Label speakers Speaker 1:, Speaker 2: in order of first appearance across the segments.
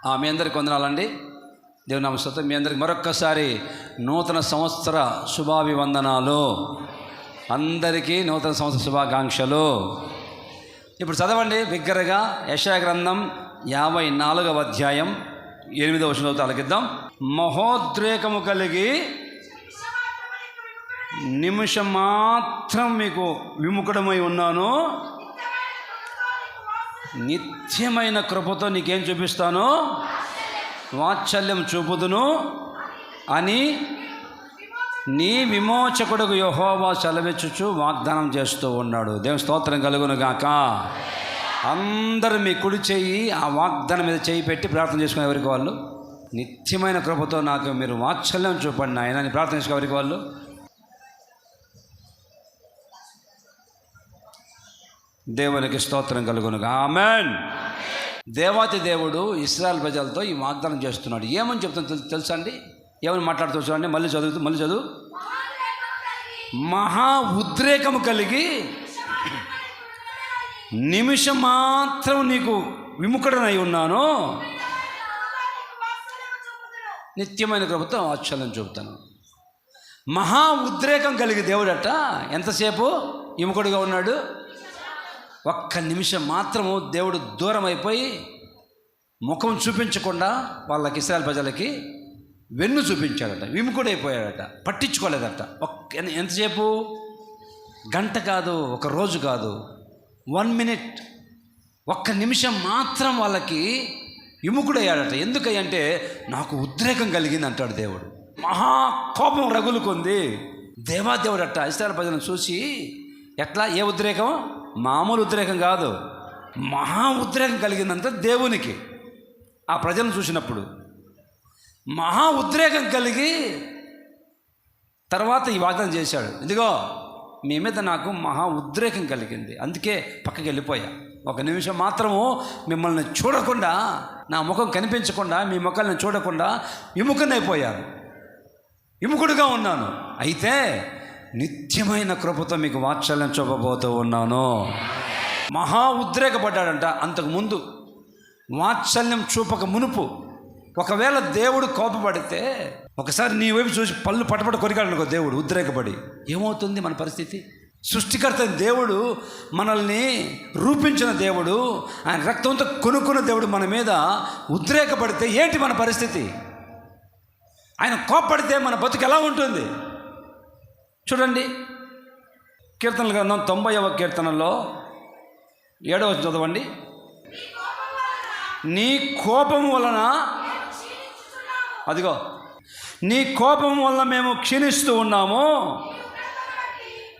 Speaker 1: మీ అందరికి వందనాలండి. దేవుని నామ స్తోత్రం. మీ అందరికి మరొక్కసారి నూతన సంవత్సర శుభాభివందనాలు. అందరికీ నూతన సంవత్సర శుభాకాంక్షలు. ఇప్పుడు చదవండి బిగ్గరగా యెషయా గ్రంథం 54వ అధ్యాయం 8వ వచనం ఆలకిద్దాం. మహోద్రేకము కలిగి నిమిషం మాత్రం మీకు విముఖుడమై ఉన్నాను, నిత్యమైన కృపతో నీకేం చూపిస్తాను, వాత్సల్యం చూపుదును అని నీ విమోచకుడుకు యెహోవా సెలవిచ్చుచు వాగ్దానం చేస్తూ ఉన్నాడు. దేవుని స్తోత్రం కలుగును గాక. అందరూ మీ కుడి చెయ్యి ఆ వాగ్దానం మీద చేయి పెట్టి ప్రార్థన చేసుకునే ఎవరికి వాళ్ళు, నిత్యమైన కృపతో నాకు మీరు వాత్సల్యం చూపండి ఆయన అని ప్రార్థన చేసుకునే ఎవరికి వాళ్ళు. దేవునికి స్తోత్రం కలుగునుగా. ఆమేన్. దేవాతి దేవుడు ఇశ్రాయేలు ప్రజలతో ఈ వాగ్దానం చేస్తున్నాడు. ఏమని చెప్తాను తెలుసా అండి? ఏమని మాట్లాడుతూ చూడండి. మళ్ళీ చదువు. మహా ఉద్రేకము కలిగి నిమిషం మాత్రం నీకు విముఖుడనై ఉన్నాను, నిత్యమైన కృపతో వాత్సల్యం చూపుతాను. మహా ఉద్రేకం కలిగి దేవుడట ఎంతసేపు విముఖుడుగా ఉన్నాడు? ఒక్క నిమిషం మాత్రము దేవుడు దూరం అయిపోయి ముఖం చూపించకుండా వాళ్ళకి ఇశ్రాయేలు ప్రజలకి వెన్ను చూపించాడట, విముఖుడైపోయాడట, పట్టించుకోలేదట. ఎంతసేపు? గంట కాదు, ఒక రోజు కాదు, 1 minute, ఒక్క నిమిషం మాత్రం వాళ్ళకి విముఖుడయ్యాడట. ఎందుకంటే నాకు ఉద్రేకం కలిగింది అంటాడు దేవుడు. మహా కోపం రగులుకుంది. దేవాదేవుడట ఇశ్రాయేలు ప్రజలను చూసి ఎట్లా, ఏ ఉద్రేకం? మామూలు ఉద్రేకం కాదు, మహా ఉద్రేకం కలిగిందంట దేవునికి. ఆ ప్రజలను చూసినప్పుడు మహా ఉద్రేకం కలిగి తర్వాత ఈ వాగ్దానం చేశాడు. ఇదిగో మీ మీద నాకు మహా ఉద్రేకం కలిగింది, అందుకే పక్కకి వెళ్ళిపోయా. ఒక నిమిషం మాత్రము మిమ్మల్ని చూడకుండా, నా ముఖం కనిపించకుండా, మీ ముఖాలను చూడకుండా విముఖనైపోయాను, విముఖుడుగా ఉన్నాను. అయితే నిత్యమైన కృపతో మీకు వాత్సల్యం చూపబోతూ ఉన్నాను. మహా ఉద్రేకపడ్డాడంట. అంతకుముందు వాత్సల్యం చూపక మునుపు ఒకవేళ దేవుడు కోపపడితే, ఒకసారి నీ వైపు చూసి పళ్ళు పటపట కొరికాడనుకో దేవుడు ఉద్రేకపడి, ఏమవుతుంది మన పరిస్థితి? సృష్టికర్త దేవుడు, మనల్ని రూపించిన దేవుడు, ఆయన రక్తంతో కొనుక్కున్న దేవుడు మన మీద ఉద్రేకపడితే ఏంటి మన పరిస్థితి? ఆయన కోపపడితే మన బతుకు ఎలా ఉంటుంది? చూడండి, కీర్తనల గ్రంథం 90వ కీర్తనలో 7వ చదవండి. నీ కోపం వలన, అదిగో నీ కోపం వలన మేము క్షీణిస్తూ ఉన్నాము,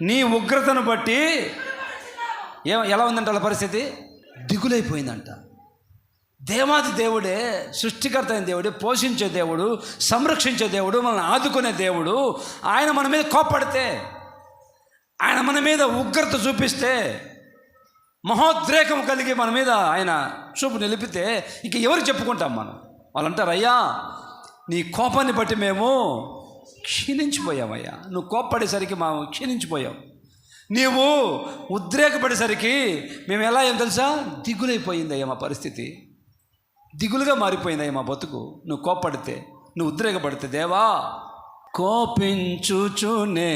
Speaker 1: నీ ఉగ్రతను బట్టి. ఎలా ఉందంట వాళ్ళ పరిస్థితి? దిగులైపోయిందంట. దేవాది దేవుడే, సృష్టికర్త అయిన దేవుడే, పోషించే దేవుడు, సంరక్షించే దేవుడు, మనల్ని ఆదుకునే దేవుడు, ఆయన మన మీద కోప్పడితే, ఆయన మన మీద ఉగ్రత చూపిస్తే, మహోద్రేకం కలిగి మన మీద ఆయన చూపు నిలిపితే ఇక ఎవరు చెప్పుకుంటాం మనం? వాళ్ళు అంటారు, అయ్యా నీ కోపాన్ని బట్టి మేము క్షీణించిపోయామయ్యా, నువ్వు కోప్పడేసరికి మేము క్షీణించిపోయాం, నీవు ఉద్రేకపడేసరికి మేము ఎలా ఏం తెలుసా, దిగులైపోయిందయ్యా మా పరిస్థితి, దిగులుగా మారిపోయిందయ్యా మా బతుకు, నువ్వు కోప్పడితే, నువ్వు ఉద్రేకపడితే. దేవా కోపించుచునే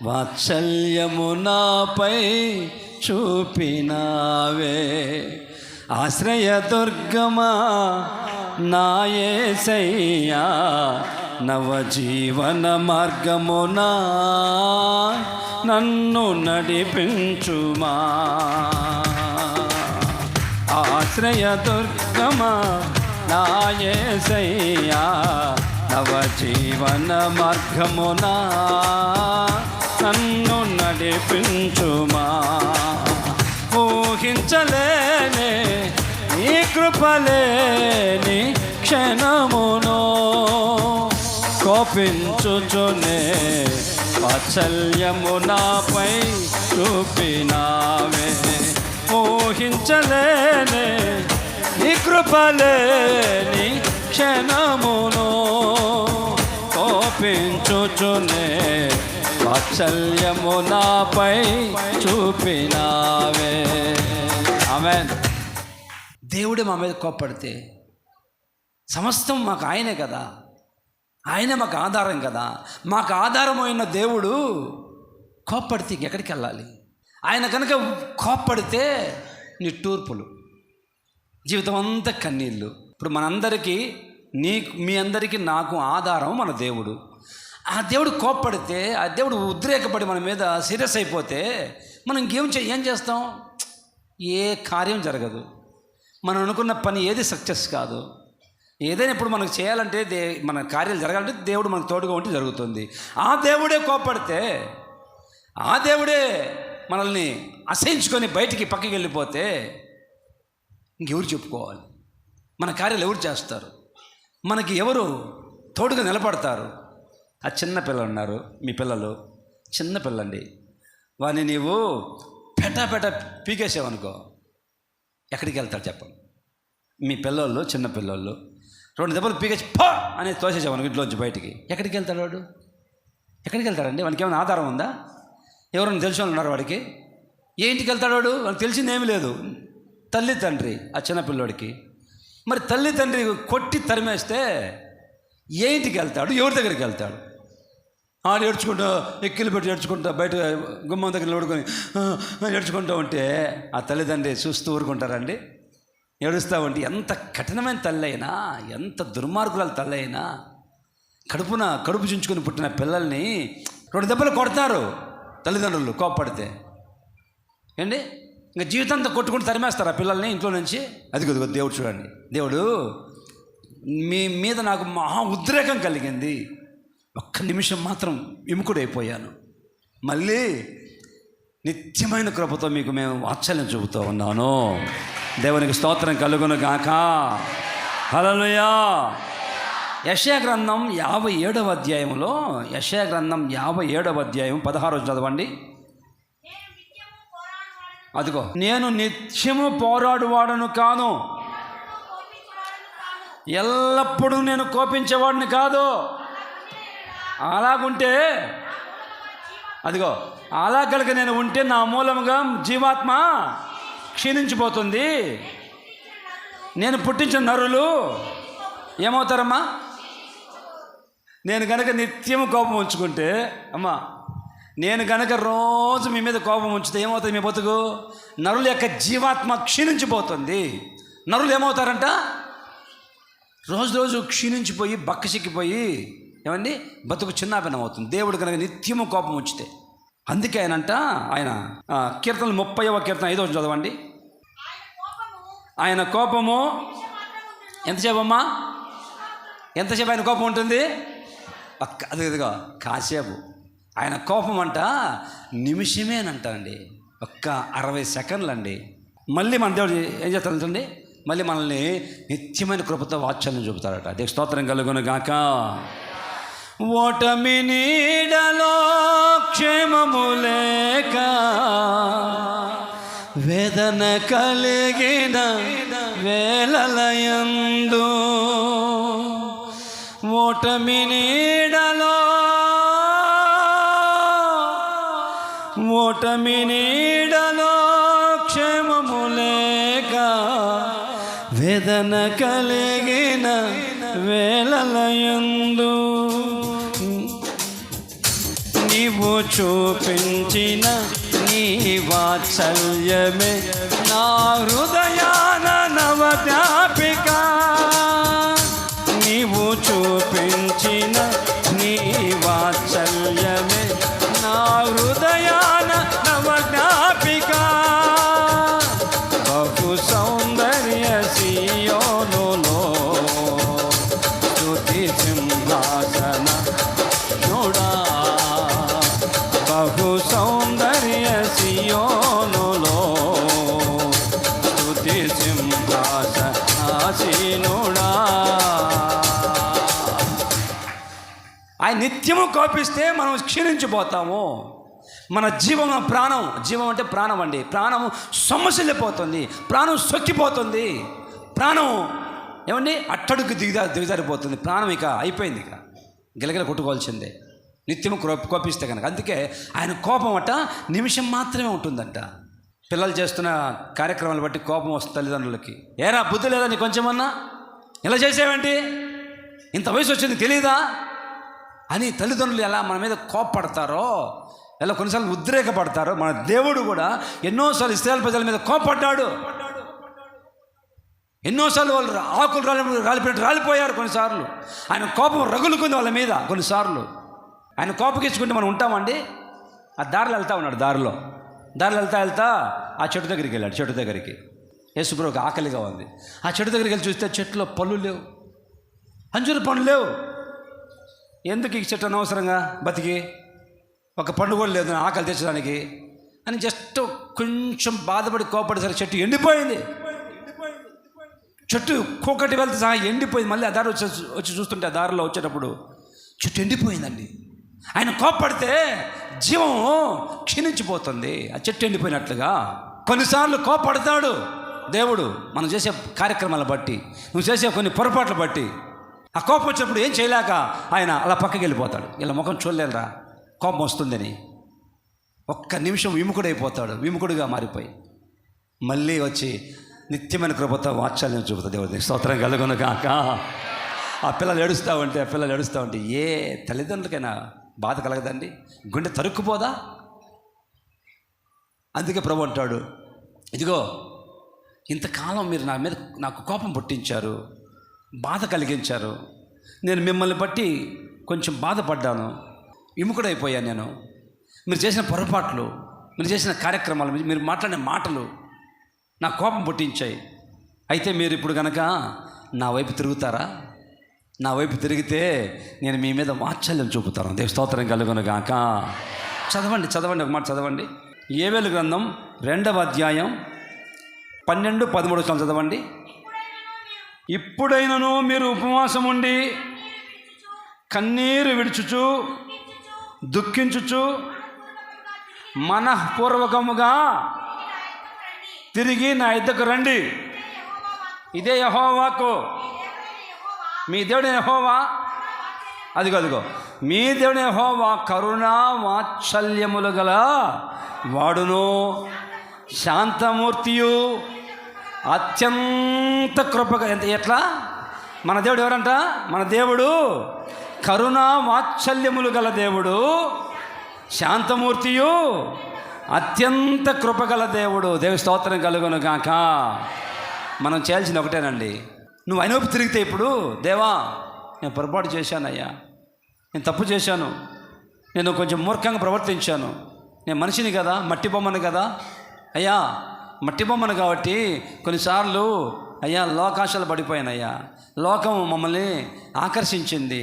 Speaker 1: వాత్సల్యము నాపై చూపినావే, ఆశ్రయదుర్గమా నా యేసయ్యా, నవజీవన మార్గమునా నన్ను నడిపించుమా, ఆశ్రయదుర్గమా నా యేసయ్యా, నవజీవన మార్గమునా నన్ను నడిపించుమా. ఊహించలేనే నీ కృపలేని క్షణమును, కోపించుచునే వాత్సల్యము నాపై చూపినావే, ఊహించలేనే నీ కృపలేని క్షణమును, కోపించుచునే వాత్సల్యము నాపై చూపినావే. ఆమేన్. దేవుడే మా మీద కోప్పడితే సమస్తం మాకు ఆయనే కదా, ఆయనే మాకు ఆధారం కదా. మాకు ఆధారమైన దేవుడు కోప్పడితే ఎక్కడికి వెళ్ళాలి? ఆయన కనుక కోప్పడితే నిట్టూర్పులు, జీవితం అంతా కన్నీళ్ళు. ఇప్పుడు మనందరికీ మీ అందరికీ నాకు ఆధారం మన దేవుడు. ఆ దేవుడు కోప్పడితే, ఆ దేవుడు ఉద్రేకపడి మన మీద సీరియస్ అయిపోతే మనం ఏం చేస్తాం? ఏ కార్యం జరగదు. మనం అనుకున్న పని ఏది సక్సెస్ కాదు. ఏదైనా ఇప్పుడు మనకు చేయాలంటే మన కార్యాలు జరగాలంటే దేవుడు మనకు తోడుగా ఉంటే జరుగుతుంది. ఆ దేవుడే కోప్పడితే, ఆ దేవుడే మనల్ని అసహించుకొని బయటికి పక్కకి వెళ్ళిపోతే ఇంకెవరు చెప్పుకోవాలి? మన కార్యాలు ఎవరు చేస్తారు? మనకి ఎవరు తోడుగా నిలబడతారు? ఆ చిన్న పిల్లలు ఉన్నారు, మీ పిల్లలు చిన్న పిల్లండి, వాడిని నీవు పెట పీకేసావనుకో ఎక్కడికి వెళ్తాడు చెప్పండి? మీ పిల్లోళ్ళు, చిన్న పిల్లోళ్ళు 2 దెబ్బలు పీకేసి పో అనేది తోసేసావనుకో ఇంట్లోంచి బయటికి, ఎక్కడికి వెళ్తాడు వాడు? ఎక్కడికి వెళ్తాడండి? వానికి ఏమైనా ఆధారం ఉందా? ఎవరైనా తెలిసిన వాళ్ళు ఉన్నారు వాడికి? ఏ ఇంటికి వెళ్తాడు వాడు? వాడికి తెలిసిందేమీ లేదు. తల్లి తండ్రి ఆ చిన్న పిల్లోడికి. మరి తల్లి తండ్రి కొట్టి తరిమేస్తే ఏ ఇంటికి వెళ్తాడు? ఎవరి దగ్గరికి వెళ్తాడు? ఆడు ఏడ్చుకుంటూ ఎక్కిలు పెట్టి ఏడ్చుకుంటా బయట గుమ్మం దగ్గర నిలబడుకొని ఏడ్చుకుంటూ ఉంటే ఆ తల్లిదండ్రి చూస్తూ ఊరుకుంటారండి? ఏడుస్తూ ఉంటే ఎంత కఠినమైన తల్లి అయినా, ఎంత దుర్మార్గుల తల్లి అయినా కడుపు చుంచుకొని పుట్టిన పిల్లల్ని 2 దెబ్బలు కొడతారు తల్లిదండ్రులు కోప్పడితే. ఏండి ఇంకా జీవితంతో కొట్టుకుంటూ తరిమేస్తారు ఆ పిల్లల్ని ఇంట్లో నుంచి. అది కొద్దిగా దేవుడు చూడండి, దేవుడు మీ మీద నాకు మహా ఉద్రేకం కలిగింది, ఒక్క నిమిషం మాత్రం విముఖుడైపోయాను, మళ్ళీ నిత్యమైన కృపతో మీకు మేము వాత్సల్యం చూపుతూ ఉన్నాను. దేవునికి స్తోత్రం కలుగును గాక. హల్లెలూయా. యెషయా గ్రంథం 57వ అధ్యాయంలో, యెషయా గ్రంథం 57వ అధ్యాయం 16 చదవండి. అదిగో, నేను నిత్యము పోరాడువాడను కాను, ఎల్లప్పుడూ నేను కోపించేవాడిని కాదు. అలాగుంటే, అదిగో అలా కనుక నేను ఉంటే నా మూలముగా జీవాత్మ క్షీణించిపోతుంది. నేను పుట్టించిన నరులు ఏమవుతారమ్మా? నేను కనుక నిత్యం కోపం ఉంచుకుంటే, అమ్మా నేను కనుక రోజు మీ మీద కోపం ఉంచితే ఏమవుతుంది? మీ బతుకు నరుల యొక్క జీవాత్మ క్షీణించిపోతుంది. నరులు ఏమవుతారంట? రోజు క్షీణించిపోయి బక్కసిక్కిపోయి ఏమండి బతుకు చిన్నాభిన్నం అవుతుంది. దేవుడు కనుక నిత్యము కోపం ఉంచితే. అందుకే ఆయన కీర్తనలు 30వ కీర్తన 5వ చదవండి. ఆయన కోపము ఎంతసేపు అమ్మా? ఎంతసేపు ఆయన కోపం ఉంటుంది? అదిగా కాసేపు. ఆయన కోపం నిమిషమేనంటండి, ఒక్క 60 సెకండ్లు అండి. మళ్ళీ మన దేవుడు ఏం చేస్తాడంటే మళ్ళీ మనల్ని నిత్యమైన కృపతో వాత్సల్యం చూపుతాడట. దేవునికి స్తోత్రం కలుగును గాక. ఓటమి నీడలో క్షేమము లేక వేదన కలిగిన వేళలయందు, ఓటమి నీడలో క్షేమము లేక వేదన కలిగిన వేళలయందు నీవు చూపించిన నీ వాత్సల్యమే నా హృదయాన నవజ్ఞాపిక. నీవు చూపించిన నీ వాత్సల్యమే నా హృదయాన నవజ్ఞాపిక. బహు సౌందర్య సియోనులో స్తుతి సింహాసన చూడా, బహు సౌందర్య సియోనులో స్తుతి సింహాసనాసీనుడా. ఆయన నిత్యము కోపిస్తే మనం క్షీణించిపోతాము. మన జీవం అంటే ప్రాణం అండి. ప్రాణము సొమ్మసిల్లిపోతుంది, ప్రాణం సొక్కిపోతుంది, ప్రాణం ఏమండి అట్టడుగు దిగజారిపోతుంది. ప్రాణం ఇక అయిపోయింది, ఇక గిలగిల కొట్టుకోవాల్సిందే నిత్యము కోపిస్తే కనుక. అందుకే ఆయన కోపం నిమిషం మాత్రమే ఉంటుందంట. పిల్లలు చేస్తున్న కార్యక్రమాలు బట్టి కోపం వస్తుంది తల్లిదండ్రులకి. ఏరా బుద్ధి లేదా నీ కొంచెమన్నా? ఇలా చేసేవేంటి, ఇంత వయసు వచ్చింది తెలియదా అని తల్లిదండ్రులు ఎలా మన మీద కోప్పడతారో, ఎలా కొన్నిసార్లు ఉద్రేకపడతారో, మన దేవుడు కూడా ఎన్నోసార్లు ఇశ్రాయేలు ప్రజల మీద కోప్పడ్డాడు. ఎన్నోసార్లు వాళ్ళు ఆకులు రాలిపోయినట్టు రాలిపోయారు. కొన్నిసార్లు ఆయన కోపం రగులుకుంది వాళ్ళ మీద. కొన్నిసార్లు ఆయన కోపగించుకుంటే మనం ఉంటామండి. ఆ దారిలో వెళ్తా ఉన్నాడు. దారిలో వెళ్తా ఆ చెట్టు దగ్గరికి వెళ్ళాడు. చెట్టు దగ్గరికి యేసుప్రభువుకి ఆకలిగా ఉంది. ఆ చెట్టు దగ్గరికి వెళ్ళి చూస్తే చెట్టులో పళ్ళు లేవు, అంజూరు పండ్లు లేవు. ఎందుకు ఈ చెట్టు అనవసరంగా బతికి, ఒక పండు కూడా లేదు ఆకలి తెచ్చడానికి అని జస్ట్ కొంచెం బాధపడి కోపడేసరికి చెట్టు ఎండిపోయింది. చెట్టు కూకటి వెళ్తే సహా ఎండిపోయింది. మళ్ళీ ఆ దారి వచ్చి చూస్తుంటే ఆ దారిలో వచ్చేటప్పుడు చెట్టు ఎండిపోయిందండి. ఆయన కోప్పడితే జీవం క్షీణించిపోతుంది. ఆ చెట్టు ఎండిపోయినట్లుగా కొన్నిసార్లు కోప్పడతాడు దేవుడు మనం చేసే కార్యక్రమాల బట్టి, నువ్వు చేసే కొన్ని పొరపాట్లు బట్టి. ఆ కోపం వచ్చినప్పుడు ఏం చేయలేక ఆయన అలా పక్కకి వెళ్ళిపోతాడు. ఇలా ముఖం చూడలేరా కోపం వస్తుందని. ఒక్క నిమిషం విముఖుడిగా మారిపోయి మళ్ళీ వచ్చి నిత్యమైన కృపతో వాత్సల్యం చూపుతుంది. దేవుడి స్తోత్రం కలుగును కాక. ఆ పిల్లలు ఏడుస్తూ ఉంటే ఏ తల్లిదండ్రులకైనా బాధ కలగదండి, గుండె తరుక్కుపోదా? అందుకే ప్రభు అంటాడు, ఇదిగో ఇంతకాలం మీరు నాకు కోపం పుట్టించారు, బాధ కలిగించారు. నేను మిమ్మల్ని బట్టి కొంచెం బాధపడ్డాను, విముఖుడైపోయాను. నేను మీరు చేసిన పొరపాట్లు, మీరు చేసిన కార్యక్రమాలు, మీరు మాట్లాడిన మాటలు నా కోపం పుట్టించాయి. అయితే మీరు ఇప్పుడు కనుక నా వైపు తిరుగుతారా? నా వైపు తిరిగితే నేను మీ మీద వాత్సల్యం చూపుతాను. దేవుని స్తోత్రం కలుగును గాక. చదవండి ఒక మాట చదవండి. యోవేలు గ్రంథం 2వ అధ్యాయం 12-13 చదవండి. ఇప్పుడైనను మీరు ఉపవాసం ఉండి కన్నీరు విడుచుచు దుఃఖించుచు మనఃపూర్వకముగా తిరిగి నా యొద్దకు రండి. ఇదే యెహోవాకు, మీ దేవుడైన యెహోవా, అదిగో మీ దేవుడైన యెహోవా కరుణా వాత్సల్యములు గల వాడును, శాంతమూర్తియు, అత్యంత కృపగా. ఎట్లా మన దేవుడు ఎవరంట? మన దేవుడు కరుణా వాత్సల్యములు గల దేవుడు, శాంతమూర్తియు, అత్యంత కృపగల దేవుడు. దేవుని స్తోత్రం కలుగును గాక. మనం చేయాల్సింది ఒకటేనండి. నువ్వు ఆయన వైపు తిరిగితే ఇప్పుడు, దేవా నేను పొరపాటు చేశానయ్యా, నేను తప్పు చేశాను, నేను కొంచెం మూర్ఖంగా ప్రవర్తించాను, నేను మనిషిని కదా, మట్టి బొమ్మను కదా అయ్యా, మట్టి బొమ్మను కాబట్టి కొన్నిసార్లు అయ్యా లోకాశలు పడిపోయానయ్యా, లోకం మమ్మల్ని ఆకర్షించింది,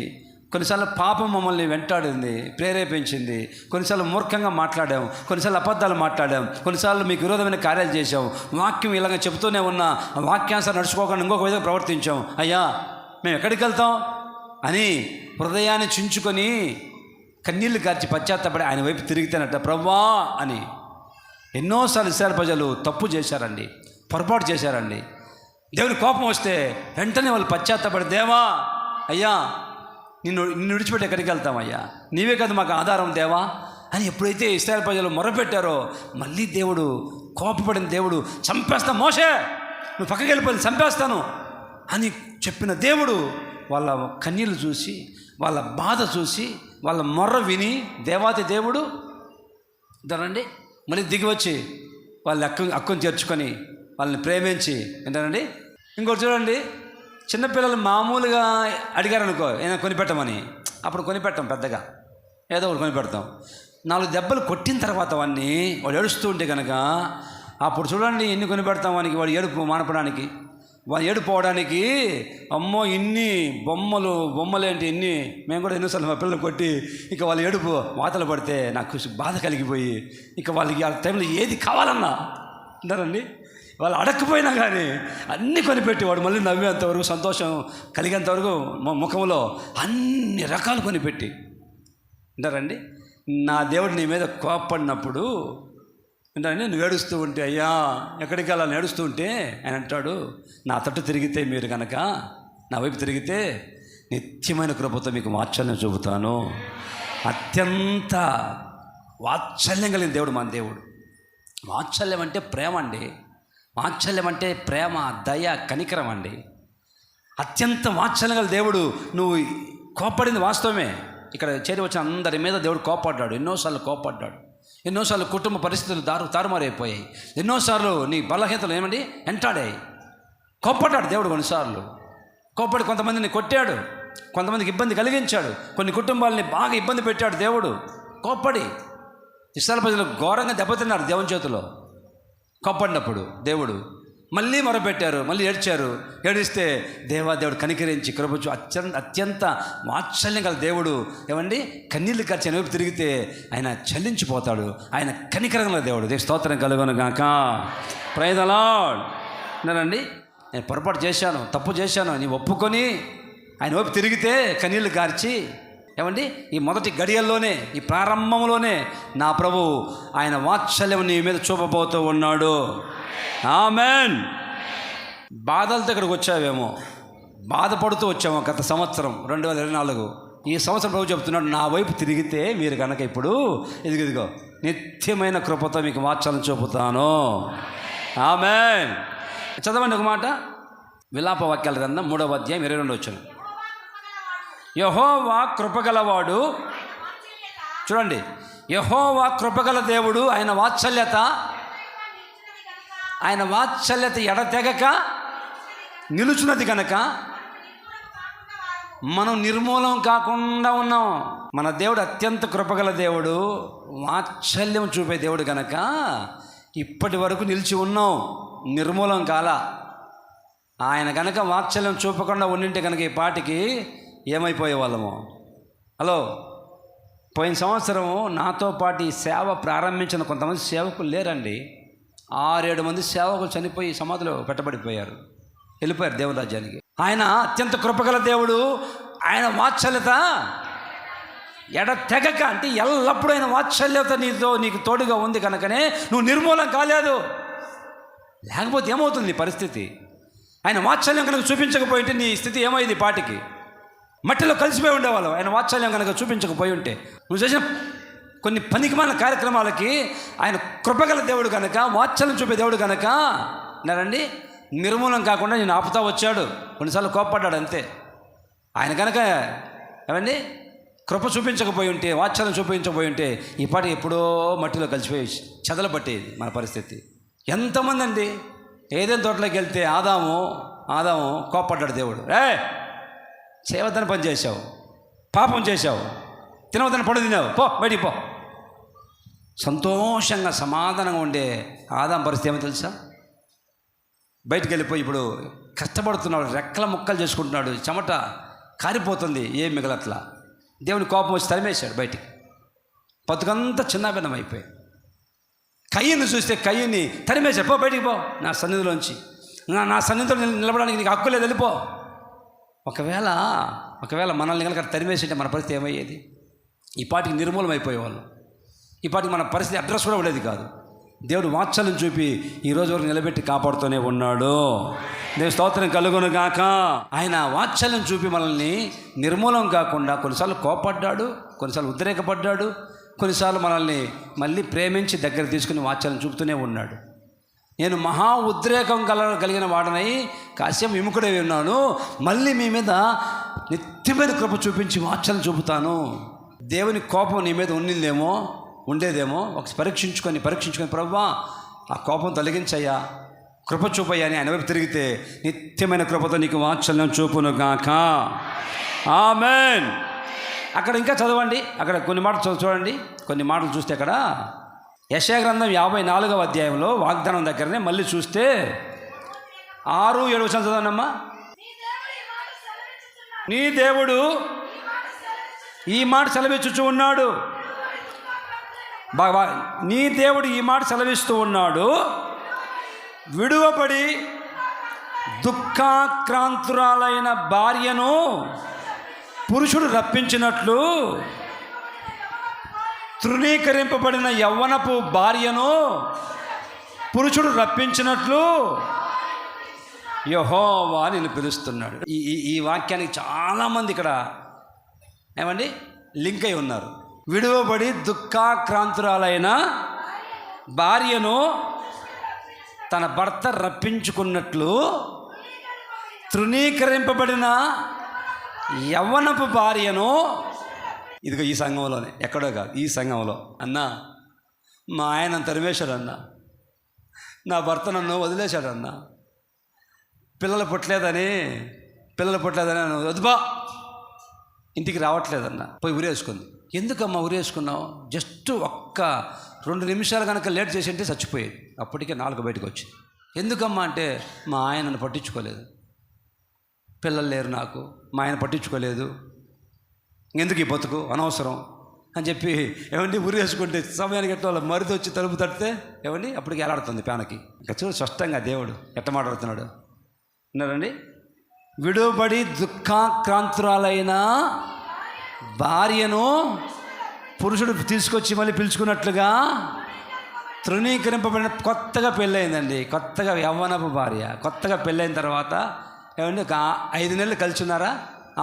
Speaker 1: కొన్నిసార్లు పాపం మమ్మల్ని వెంటాడింది, ప్రేరేపించింది, కొన్నిసార్లు మూర్ఖంగా మాట్లాడాం, కొన్నిసార్లు అబద్ధాలు మాట్లాడాం, కొన్నిసార్లు మీకు విరోధమైన కార్యాలు చేసాం, వాక్యం ఇలాగ చెబుతూనే ఉన్నా వాక్యానుసారం నడుచుకోకుండా ఇంకొక విధంగా ప్రవర్తించాం. అయ్యా మేము ఎక్కడికి వెళ్తాం అని హృదయాన్ని చించుకొని కన్నీళ్లు కార్చి పశ్చాత్తపడి ఆయన వైపు తిరిగితేనట ప్రభువా అని. ఎన్నోసార్లు ఇశ్రాయేలు ప్రజలు తప్పు చేశారండి, పొరపాటు చేశారండి. దేవుని కోపం వస్తే వెంటనే వాళ్ళు పశ్చాత్తపడి, దేవా అయ్యా నిన్ను విడిచిపెట్టి ఎక్కడికి వెళ్తామయ్యా, నీవే కదా మాకు ఆధారం దేవా అని ఎప్పుడైతే ఇశ్రాయేలు ప్రజలు మొరపెట్టారో మళ్ళీ దేవుడు కోపపడిన దేవుడు, చంపేస్తా మోషే, నువ్వు పక్కకి వెళ్ళిపోయి చంపేస్తాను అని చెప్పిన దేవుడు వాళ్ళ కన్నీళ్ళు చూసి, వాళ్ళ బాధ చూసి, వాళ్ళ మొర్ర విని దేవాతి దేవుడు అంటారండి మళ్ళీ దిగి వచ్చి వాళ్ళ హక్కును చేర్చుకొని వాళ్ళని ప్రేమించి ఏంటారండి. ఇంకోటి చూడండి, చిన్నపిల్లలు మామూలుగా అడిగారనుకో ఏదైనా కొనిపెట్టమని, అప్పుడు కొనిపెట్టాం, పెద్దగా ఏదో ఒకటి కొనిపెడతాం. 4 దెబ్బలు కొట్టిన తర్వాత వాడిని వాడు ఏడుస్తూ ఉంటే కనుక అప్పుడు చూడండి ఎన్ని కొనిపెడతాం వానికి, వాడు ఏడుపు మానపడానికి, వాడు ఏడుపోవడానికి. అమ్మో ఇన్ని బొమ్మలేంటి ఇన్ని, మేము కూడా ఎన్నోసార్లు మా పిల్లలు కొట్టి ఇక వాళ్ళు ఏడుపు వాతలు పడితే నాకు బాధ కలిగిపోయి ఇక వాళ్ళకి ఆ టైంలో ఏది కావాలన్నా అంటారండి, వాళ్ళు అడగకపోయినా కానీ అన్నీ కొనిపెట్టి వాడు మళ్ళీ నవ్వేంతవరకు, సంతోషం కలిగేంతవరకు ముఖంలో అన్ని రకాలు కొనిపెట్టి అంటారండి. నా దేవుడు నీ మీద కోప్పడినప్పుడు ఏంటంటే నువ్వు ఏడుస్తూ ఉంటే, అయ్యా ఎక్కడికి వెళ్ళాలని ఏడుస్తూ ఉంటే ఆయన అంటాడు, నా తట్టు తిరిగితే మీరు కనుక నా వైపు తిరిగితే నిత్యమైన కృపతో మీకు వాత్సల్యం చూపుతాను. అత్యంత వాత్సల్యం కలిగిన దేవుడు మన దేవుడు. వాత్సల్యం అంటే ప్రేమ అండి, వాత్సల్యం అంటే ప్రేమ, దయ, కనికరం అండి. అత్యంత వాత్సల్యం గల దేవుడు. నువ్వు కోప్పడింది వాస్తవమే. ఇక్కడ చేరి వచ్చిన అందరి మీద దేవుడు కోప్పడ్డాడు, ఎన్నోసార్లు కోప్పడ్డాడు. ఎన్నోసార్లు కుటుంబ పరిస్థితులు తారుమారైపోయాయి. ఎన్నోసార్లు నీ బలహీనతలు ఏమండి వెంటాడాయి. కోప్పడ్డాడు దేవుడు కొన్నిసార్లు. కోప్పడి కొంతమందిని కొట్టాడు, కొంతమందికి ఇబ్బంది కలిగించాడు, కొన్ని కుటుంబాలని బాగా ఇబ్బంది పెట్టాడు దేవుడు. కోప్పడి ఇశ్రాయేలు ప్రజలు ఘోరంగా దెబ్బతిన్నారు దేవుని చేతిలో. కోప్పడినప్పుడు దేవుడు మళ్ళీ మొరపెట్టారు, మళ్ళీ ఏడ్చారు. ఏడిస్తే దేవుడు కనికరించి కృపచు అత్యంత వాత్సల్యం గల దేవుడు ఏమండి కన్నీళ్ళు ఖర్చు వైపు తిరిగితే ఆయన చలించిపోతాడు. ఆయన కనికరం గల దేవుడు. దేవుని స్తోత్రం కలుగును గాక. Praise the Lord. నేనండి నేను పొరపాటు చేశాను, తప్పు చేశాను అని ఒప్పుకొని ఆయన వైపు తిరిగితే కన్నీళ్ళు కార్చి ఏమండి ఈ మొదటి గడియల్లోనే, ఈ ప్రారంభంలోనే నా ప్రభు ఆయన వాత్సల్యం నీ మీద చూపబోతూ ఉన్నాడు. ఆమెన్. బాధలతో ఇక్కడికి వచ్చావేమో, బాధపడుతూ వచ్చామో గత సంవత్సరం 2024. ఈ సంవత్సరం ప్రభు చెప్తున్నాడు, నా వైపు తిరిగితే మీరు కనుక ఇప్పుడు ఇదిగో నిత్యమైన కృపతో మీకు వాత్సల్యం చూపుతాను. ఆమెన్. చదవండి ఒక మాట, విలాప వాక్యాల గ్రంథం 3వ అధ్యాయం 22 వచనం. యెహోవా కృపగలవాడు. చూడండి, యెహోవా కృపగల దేవుడు. ఆయన వాత్సల్యత ఎడతెగక నిలుచున్నది కనుక మనం నిర్మూలం కాకుండా ఉన్నాం. మన దేవుడు అత్యంత కృపగల దేవుడు, వాత్సల్యం చూపే దేవుడు కనుక ఇప్పటి వరకు నిలిచి ఉన్నాం, నిర్మూలం కాల. ఆయన కనుక వాత్సల్యం చూపకుండా ఉండింటే కనుక ఈ పాటికి ఏమైపోయే వాళ్ళము. హలో, పోయిన సంవత్సరం నాతో పాటు ఈ సేవ ప్రారంభించిన కొంతమంది సేవకులు లేరండి. 6-7 మంది సేవకులు చనిపోయి సమాధిలో పెట్టబడిపోయారు, వెళ్ళిపోయారు దేవుని రాజ్యానికి. ఆయన అత్యంత కృపగల దేవుడు. ఆయన వాత్సల్యత ఎడతెగక, అంటే ఎల్లప్పుడూ ఆయన వాత్సల్యత నీకు తోడుగా ఉంది కనుకనే నువ్వు నిర్మూలం కాలేదు. లేకపోతే ఏమవుతుంది నీ పరిస్థితి? ఆయన వాత్సల్యం కనుక చూపించకపోయింటే నీ స్థితి ఏమైంది? పాటికి మట్టిలో కలిసిపోయి ఉండేవాళ్ళు. ఆయన వాత్సల్యం కనుక చూపించకపోయి ఉంటే, నువ్వు చేసిన కొన్ని పనికిమాలిన కార్యక్రమాలకి ఆయన కృపగల దేవుడు కనుక, వాత్సల్యం చూపే దేవుడు కనుక నేనండి నిర్మూలం కాకుండా నేను ఆపుతా వచ్చాడు. కొన్నిసార్లు కోప్పడ్డాడు అంతే. ఆయన కనుక ఏమండి కృప చూపించకపోయి ఉంటే, వాత్సల్యం చూపించకపోయి ఉంటే ఈ పాటి ఎప్పుడో మట్టిలో కలిసిపోయి చెదలు పట్టేది మన పరిస్థితి. ఎంతమంది అండి ఏదైనా తోటలోకి వెళ్తే ఆదాము కోప్పడ్డాడు దేవుడు. చేయవద్దని పని చేశావు, పాపం చేశావు, తినవద్దని పడు తినావు, పో బయటికి పో. సంతోషంగా సమాధానంగా ఉండే ఆదాం పరిస్థితి ఏమో తెలుసా? బయటికి వెళ్ళిపోయి ఇప్పుడు కష్టపడుతున్నాడు, రెక్కల ముక్కలు చేసుకుంటున్నాడు, చెమట కారిపోతుంది, ఏం మిగలట్లా. దేవుని కోపం వచ్చి తరిమేశాడు బయటికి. బతుకంతా చిన్నభిన్నం అయిపోయి. కయ్యని చూస్తే కయ్యని తరిమేశాడు, పో బయటికి పో నా సన్నిధిలోంచి, నా సన్నిధిలో నిలబడడానికి నీకు హక్కు లేదు, వెళ్ళిపో. ఒకవేళ మనల్ని కనుక తరిమేసింటే మన పరిస్థితి ఏమయ్యేది? ఈ పాటికి నిర్మూలం అయిపోయేవాళ్ళు. ఈ పాటికి మన పరిస్థితి అడ్రస్ కూడా ఉండేది కాదు. దేవుడు వాత్సల్యం చూపి ఈ రోజు వరకు నిలబెట్టి కాపాడుతూనే ఉన్నాడు. దేవుని స్తోత్రం కలుగును గాక. ఆయన వాత్సల్యం చూపి మనల్ని నిర్మూలం కాకుండా కొన్నిసార్లు కోపడ్డాడు, కొన్నిసార్లు ఉద్రేకపడ్డాడు, కొన్నిసార్లు మనల్ని మళ్ళీ ప్రేమించి దగ్గర తీసుకుని వాత్సల్యం చూపుతూనే ఉన్నాడు. నేను మహా ఉద్రేకం కలిగిన వాడనై కాసేపు విముఖుడై ఉన్నాను, మళ్ళీ మీ మీద నిత్యమైన కృప చూపించి వాత్సల్యం చూపుతాను. దేవుని కోపం నీ మీద ఉండేదేమో ఒక పరీక్షించుకొని ప్రభువా ఆ కోపం తొలగించయ్యా, కృప చూపయ్యా అని ఆయన వైపు తిరిగితే నిత్యమైన కృపతో నీకు వాత్సల్యం చూపును గాక. ఆమెన్. అక్కడ ఇంకా చదవండి, అక్కడ కొన్ని మాటలు చూడండి. కొన్ని మాటలు చూస్తే అక్కడ యెషయా గ్రంథం 54వ అధ్యాయంలో వాగ్దానం దగ్గరనే మళ్ళీ చూస్తే 6-7 వచనం చదవనమ్మా. నీ దేవుడు ఈ మాట సెలవిచ్చుచూ ఉన్నాడు. నీ దేవుడు ఈ మాట సెలవిస్తూ ఉన్నాడు, విడువబడి దుఃఖాక్రాంతురాలైన భార్యను పురుషుడు రప్పించినట్లు, తృణీకరింపబడిన యవ్వనపు భార్యను పురుషుడు రప్పించినట్లు యెహోవా నిన్ను పిలుస్తున్నాడు. ఈ వాక్యానికి చాలామంది ఇక్కడ ఏమండి లింక్ అయి ఉన్నారు. విడువబడి దుఃఖాక్రాంతురాలైన భార్యను తన భర్త రప్పించుకున్నట్లు తృణీకరింపబడిన యవ్వనపు భార్యను, ఇదిగో ఈ సంఘంలోనే, ఎక్కడో కాదు, ఈ సంఘంలో, అన్నా మా ఆయన తరిమేశాడన్నా, నా భర్త నన్ను వదిలేశాడన్నా, పిల్లలు పుట్టలేదని వద్దుబా ఇంటికి రావట్లేదన్నా, పోయి ఉరేసుకుంది. ఎందుకమ్మా ఉరేసుకున్నావు? జస్ట్ ఒక్క 2 నిమిషాలు కనుక లేట్ చేసి అంటే చచ్చిపోయేది. అప్పటికే 4 బయటకు వచ్చింది. ఎందుకమ్మా అంటే మా ఆయన నన్ను పట్టించుకోలేదు, పిల్లలు లేరు నాకు, మా ఆయన పట్టించుకోలేదు, ఎందుకు ఈ బతుకు అనవసరం అని చెప్పి ఏమండి ఉరేసుకుంటే సమయానికి ఎట్లా వాళ్ళ మరిది వచ్చి తలుపు తడితే ఏమండి అప్పటికి ఎలాడుతుంది పేనకి. ఇంకా చూడు స్పష్టంగా దేవుడు ఎట్ట మాట్లాడుతున్నాడు విన్నారండి. విడుబడి దుఃఖాక్రాంతురాలైన భార్యను పురుషుడు తీసుకొచ్చి మళ్ళీ పిలుచుకున్నట్లుగా తృణీకరింపబడిన, కొత్తగా పెళ్ళయిందండి, కొత్తగా యవ్వనపు భార్య, కొత్తగా పెళ్ళైన తర్వాత ఏమండి ఒక 5 నెలలు కలిసి ఉన్నారా,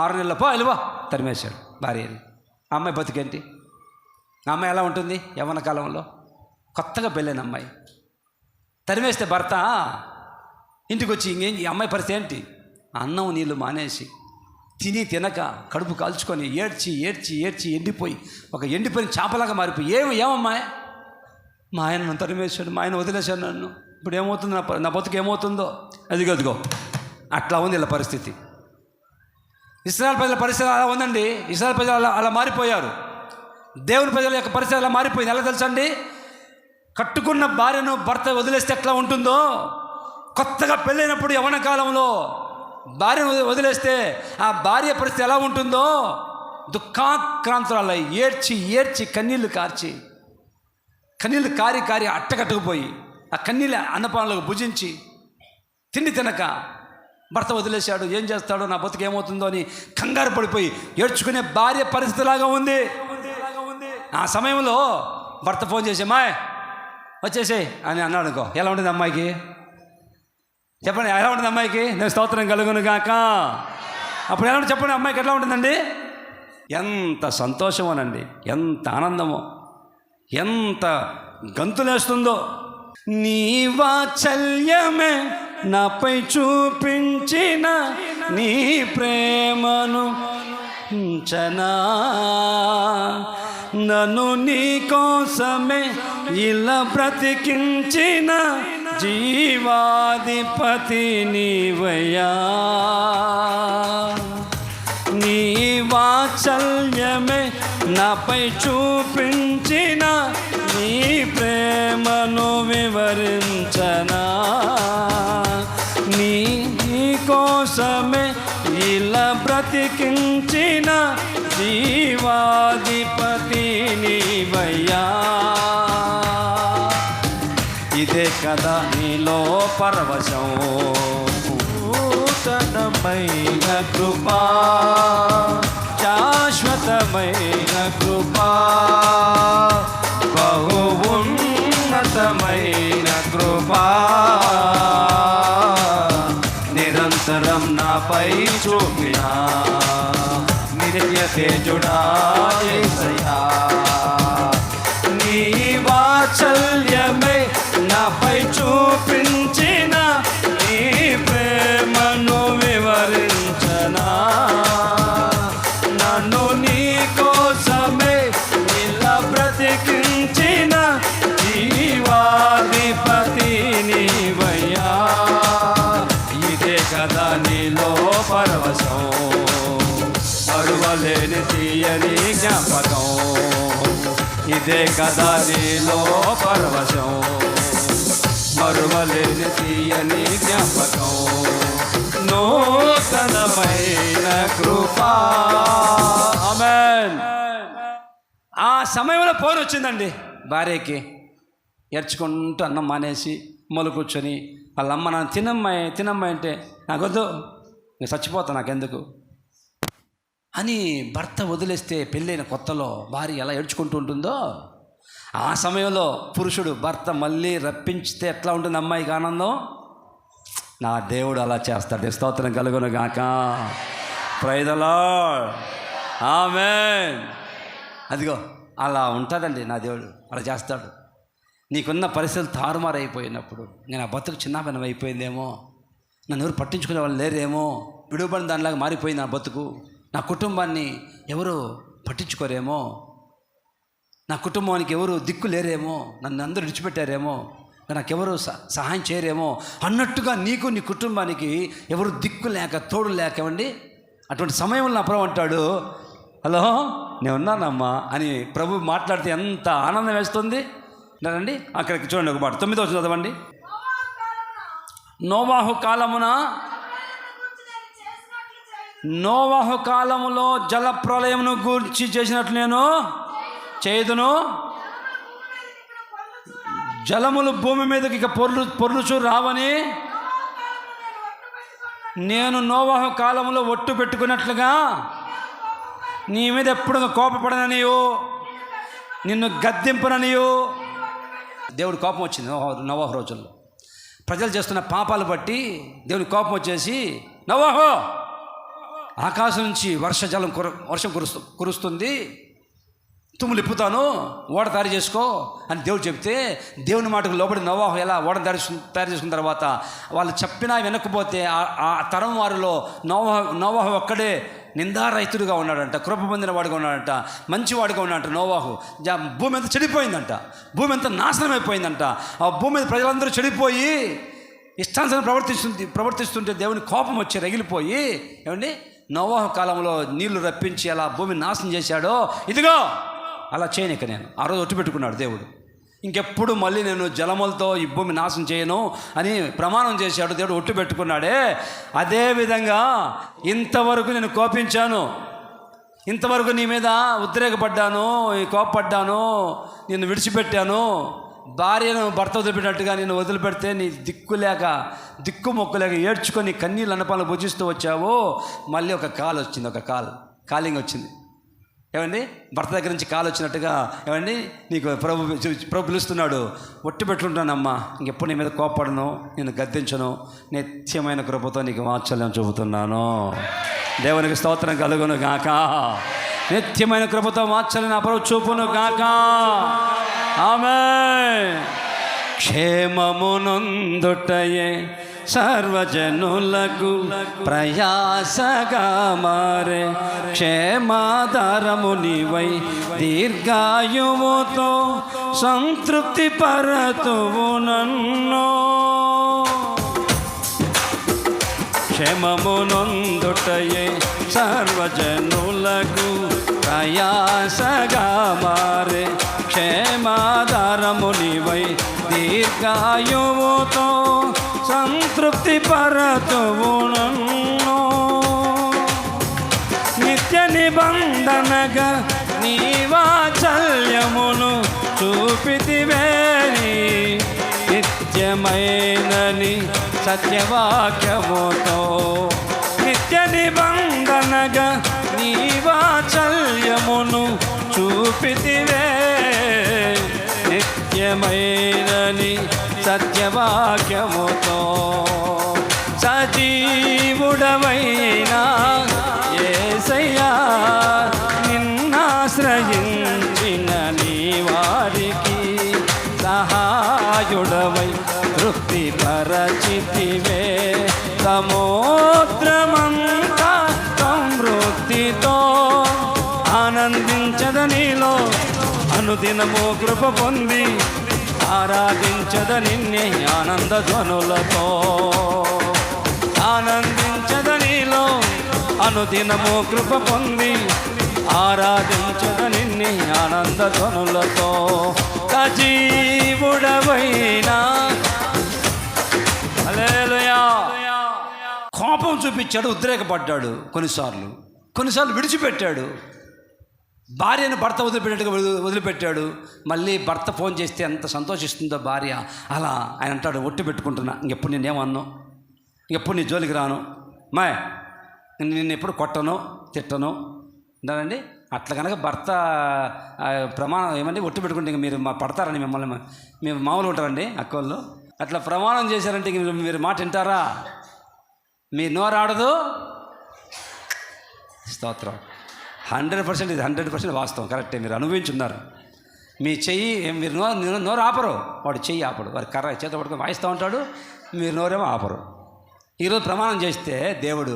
Speaker 1: 6 నెలలు వెళ్ళిపో తరిమేశాడు భార్యని. ఆ అమ్మాయి బతికేంటి? ఆ అమ్మాయి ఎలా ఉంటుంది యవ్వన కాలంలో? కొత్తగా పెళ్ళైన అమ్మాయి తరిమేస్తే భర్త ఇంటికి వచ్చి ఇంకేం ఈ అమ్మాయి పరిస్థితి ఏంటి? అన్నం నీళ్ళు మానేసి తినక కడుపు కాల్చుకొని ఏడ్చి ఎండిపోయి ఒక ఎండిపోయిన చేపలాగా మారిపోయి ఏమమ్మాయి మా ఆయన నన్ను తరిమేశాడు, మా ఆయన వదిలేశాడు నన్ను, ఇప్పుడు ఏమవుతుంది నా బతుకు ఏమవుతుందో? అదిగో అట్లా ఉంది ఇలా పరిస్థితి. ఇశ్రాయేలు ప్రజల పరిస్థితి అలా ఉందండి. ఇశ్రాయేలు ప్రజలు అలా మారిపోయారు. దేవుని ప్రజల యొక్క పరిస్థితి అలా మారిపోయింది. ఎలా తెలుసండి? కట్టుకున్న భార్యను భర్త వదిలేస్తే ఎట్లా ఉంటుందో, కొత్తగా పెళ్ళైనప్పుడు యవ్వన కాలంలో భార్యను వదిలేస్తే ఆ భార్య పరిస్థితి ఎలా ఉంటుందో, దుఃఖాక్రాంతురాలై ఏడ్చి కన్నీళ్లు కారి అట్టకట్టుకుపోయి ఆ కన్నీళ్ళ అన్నపానాలకు భుజించి తిండి తినక భర్త వదిలేశాడు, ఏం చేస్తాడో, నా బతుకు ఏమవుతుందో అని కంగారు పడిపోయి ఏడ్చుకునే భార్య పరిస్థితిలాగా ఉంది. ఆ సమయంలో భర్త ఫోన్ చేసి అమ్మాయి వచ్చేసే అని అన్నాడు అనుకో, ఎలా ఉంటుంది అమ్మాయికి? చెప్పండి, ఎలా ఉంటుంది అమ్మాయికి? నేను స్తోత్రం కలుగును గాక. అప్పుడు ఎలా ఉంటుంది చెప్పండి, అమ్మాయికి ఎట్లా ఉంటుందండి? ఎంత సంతోషమోనండి, ఎంత ఆనందమో, ఎంత గంతులేస్తుందో. నీ వాత్సల్యమే నాపై చూపించిన నీ ప్రేమను ఉంచనా, నన్ను నీ కోసమే ఇలా బ్రతికించిన జీవాధిపతి నీవయ్యా. నీ వాత్సల్యమే నాపై చూపించిన నీ ప్రేమను వివరించనా, నీ కోసమే ఇలా బ్రతికించిన జీవాధిపతి నీవయ్యా. ఇదే కదా నీలో పరవశం, నూతనమైన కృపా, శాశ్వతమైన కృపా, బహు ఉన్నతమైన కృపా, నిరంతరం నాపై చూపిన నిత్య తేజుడా యేసయ్యా. నీ వాత్సల్యమే నాపై చూపించిన నీ ప్రేమను వివరించనా, నన్ను నీ కోసమే ఇలా బ్రతికించిన జీవాధిపతి నీవయ్యా. ఇదే కదా నీలో పరవశం, మరువలేని తీయని జ్ఞాపకం. ఇదే కదా నీలో పరవశం, మరువలేని తీయని జ్ఞాపకం, నూతనమైన కృపా. ఆమేన్. ఆ సమయంలో ఫోన్ వచ్చిందండి భార్యకి. ఏడ్చుకుంటూ అన్నం మానేసి మొలు కూర్చొని వాళ్ళ అమ్మ నన్ను తినమ్మాయి అంటే నాకొద్దు, నేను చచ్చిపోతా, నాకెందుకు అని భర్త వదిలేస్తే పెళ్ళైన కొత్తలో భార్య ఎలా ఏడ్చుకుంటూ ఉంటుందో, ఆ సమయంలో పురుషుడు భర్త మళ్ళీ రప్పించితే ఎట్లా ఉంటుంది అమ్మాయికి ఆనందం? నా దేవుడు అలా చేస్తాడు. స్తోత్రం కలుగును గాక. Praise the lord. ఆమేన్. అదిగో అలా ఉంటుందండి నా దేవుడు, అలా చేస్తాడు. నీకున్న పరిస్థితులు తారుమారు అయిపోయినప్పుడు, నేను ఆ బతుకు చిన్నాభిన్నం అయిపోయిందేమో, నన్ను ఎవరు పట్టించుకునే వాళ్ళు లేరేమో, విడువబడిన దానిలాగా మారిపోయింది నా బతుకు, నా కుటుంబాన్ని ఎవరు పట్టించుకోరేమో, నా కుటుంబానికి ఎవరు దిక్కు లేరేమో, నన్ను అందరూ విడిచిపెట్టారేమో, నాకెవరు సహాయం చేయరేమో అన్నట్టుగా నీకు నీ కుటుంబానికి ఎవరు దిక్కు లేక తోడు లేకవండి. అటువంటి సమయంలో నా ప్రభు అంటాడు, హలో నేను ఉన్నానమ్మా అని ప్రభు మాట్లాడితే ఎంత ఆనందం వేస్తుంది రండి. అక్కడికి చూడండి ఒక మాట 9వ వచనం చదవండి. నోవాహు కాలములో జల ప్రళయమును గూర్చి చేసినట్లు నేను చేయుదును. జలములు భూమి మీదకి ఇక పొర్లుచు రావని నేను నోవాహు కాలంలో ఒట్టు పెట్టుకున్నట్లుగా నీ మీద ఎప్పుడు కోపపడననియో నిన్ను గద్దింపననియో. దేవుడి కోపం వచ్చింది నోవాహు రోజుల్లో. ప్రజలు చేస్తున్న పాపాలు బట్టి దేవుడి కోపం వచ్చేసి, నోవాహు ఆకాశం నుంచి వర్షం కురుస్తుంది, తుమ్ములు ఇప్పుతాను, ఓడ తయారు చేసుకో అని దేవుడు చెప్తే, దేవుని మాటకు లోబడి నోవాహు ఎలా ఓడ తయారు చేసుకున్న తర్వాత వాళ్ళు చెప్పినా వినకపోతే ఆ తరం వారిలో నోవాహు ఒక్కడే నిందారహితుడిగా ఉన్నాడంట, కృప పొందిన వాడిగా ఉన్నాడంట, మంచివాడిగా ఉన్నాడంట. నోవాహు భూమి అంతా చెడిపోయిందంట, భూమి అంతా నాశనం అయిపోయిందంట. ఆ భూమి మీద ప్రజలందరూ చెడిపోయి ఇష్టానుసారం ప్రవర్తిస్తుంటే దేవుని కోపం వచ్చి రగిలిపోయి ఏమండి నోవాహు కాలంలో నీళ్లు రప్పించి అలా భూమిని నాశనం చేశాడో, ఇదిగో అలా చేయనిక నేను ఆ రోజు ఒట్టు పెట్టుకున్నాడు దేవుడు. ఇంకెప్పుడు మళ్ళీ నేను జలములతో ఈ భూమి నాశనం చేయను అని ప్రమాణం చేశాడు దేవుడు, ఒట్టు పెట్టుకున్నాడే. అదేవిధంగా ఇంతవరకు నేను కోపించాను, ఇంతవరకు నీ మీద ఉద్రేకపడ్డాను, కోపపడ్డాను, నిన్ను విడిచిపెట్టాను, భార్యను భర్త వదిలిపెట్టినట్టుగా నేను వదిలిపెడితే నీ దిక్కు మొక్కులేక ఏడ్చుకొని కన్నీళ్ళు అన్నపాలను భుజిస్తూ వచ్చావు. మళ్ళీ ఒక కాల్ వచ్చింది, కాలింగ్ వచ్చింది. ఏమండి భర్త దగ్గర నుంచి కాల్ వచ్చినట్టుగా ఏమండి నీకు ప్రభు పిలుస్తున్నాడు, ఒట్టు పెట్టుకుంటానమ్మా, ఇంకెప్పుడు నీ మీద కోపడను, నేను గద్దించను, నిత్యమైన కృపతో నీకు వాత్సల్యం చూపుతున్నాను. దేవునికి స్తోత్రం కలుగును గాక. నిత్యమైన కృపతో వాత్సల్యం నా ప్రభు చూపును గాక. ఆమేన్. క్షేమమునందుటయే సర్వజనులకు ప్రయాసగా మారే క్షేమాధారము నీవై దీర్ఘాయువుతో సంతృప్తి పరతువు నన్ను. క్షేమమునందుటయే సర్వజనులకు ప్రయాసగా మారే క్షేమాధారము నీవై దీర్ఘాయువుతో సంతృప్తి పరతువు నన్ను. నిత్య నిబంధనగా నీ వాత్సల్యమును చూపితివేని నిత్యమైనని సత్యవాక్యముతో. నిత్య నిబంధనగా నీ వాత్సల్యమును చూపితివే నిత్యమైనని సత్యవాక్యముతో. సజీవుడవైనా యేసయ్యా నిన్నాశ్రయించిన నీ వారికి సహాయుడవై తృప్తి పరచితివే. సముద్రమంతా సమృద్ధితో ఆనందించదనిలో అనుదినము కృప పొంది ఆరాధించద నిన్నే ఆనంద ధ్వనులతో. ఆనందించదనిలో అనుదినము కృప పొంది ఆరాధించద నిన్నే ఆనంద ధ్వనులతో. సజీవుడవైనా హల్లెలూయా. కోపం చూపించాడు, ఉద్రేకపడ్డాడు, కొన్నిసార్లు విడిచిపెట్టాడు. భార్యను భర్త వదిలిపెట్టాడు. మళ్ళీ భర్త ఫోన్ చేస్తే ఎంత సంతోషిస్తుందో భార్య. అలా ఆయన అంటాడు, ఒట్టు పెట్టుకుంటున్నా, ఇంకెప్పుడు నేనేమన్నాను, ఇంకెప్పుడు నీ జోలికి రాను, మా నిన్ను ఎప్పుడు కొట్టను తిట్టను అంటానండి. అట్లా కనుక భర్త ప్రమాణం ఏమండి ఒట్టు పెట్టుకుంటే ఇంక మీరు పడతారని మిమ్మల్ని మేము మామూలు ఉంటారండి అక్కళ్ళు. అట్లా ప్రమాణం చేశారంటే ఇంక మీరు మాట వింటారా? మీ నోరాడదు. స్తోత్రం. 100% ఇది 100% వాస్తవం, కరెక్టే. మీరు అనుభవించున్నారు. మీ చెయ్యి మీరు నోరు ఆపరు, వాడు చెయ్యి ఆపడు. వాడు కర్ర చేత పట్టుకొని వాయిస్తూ ఉంటాడు, మీరు నోరేమో ఆపరు. ఈరోజు ప్రమాణం చేస్తే దేవుడు,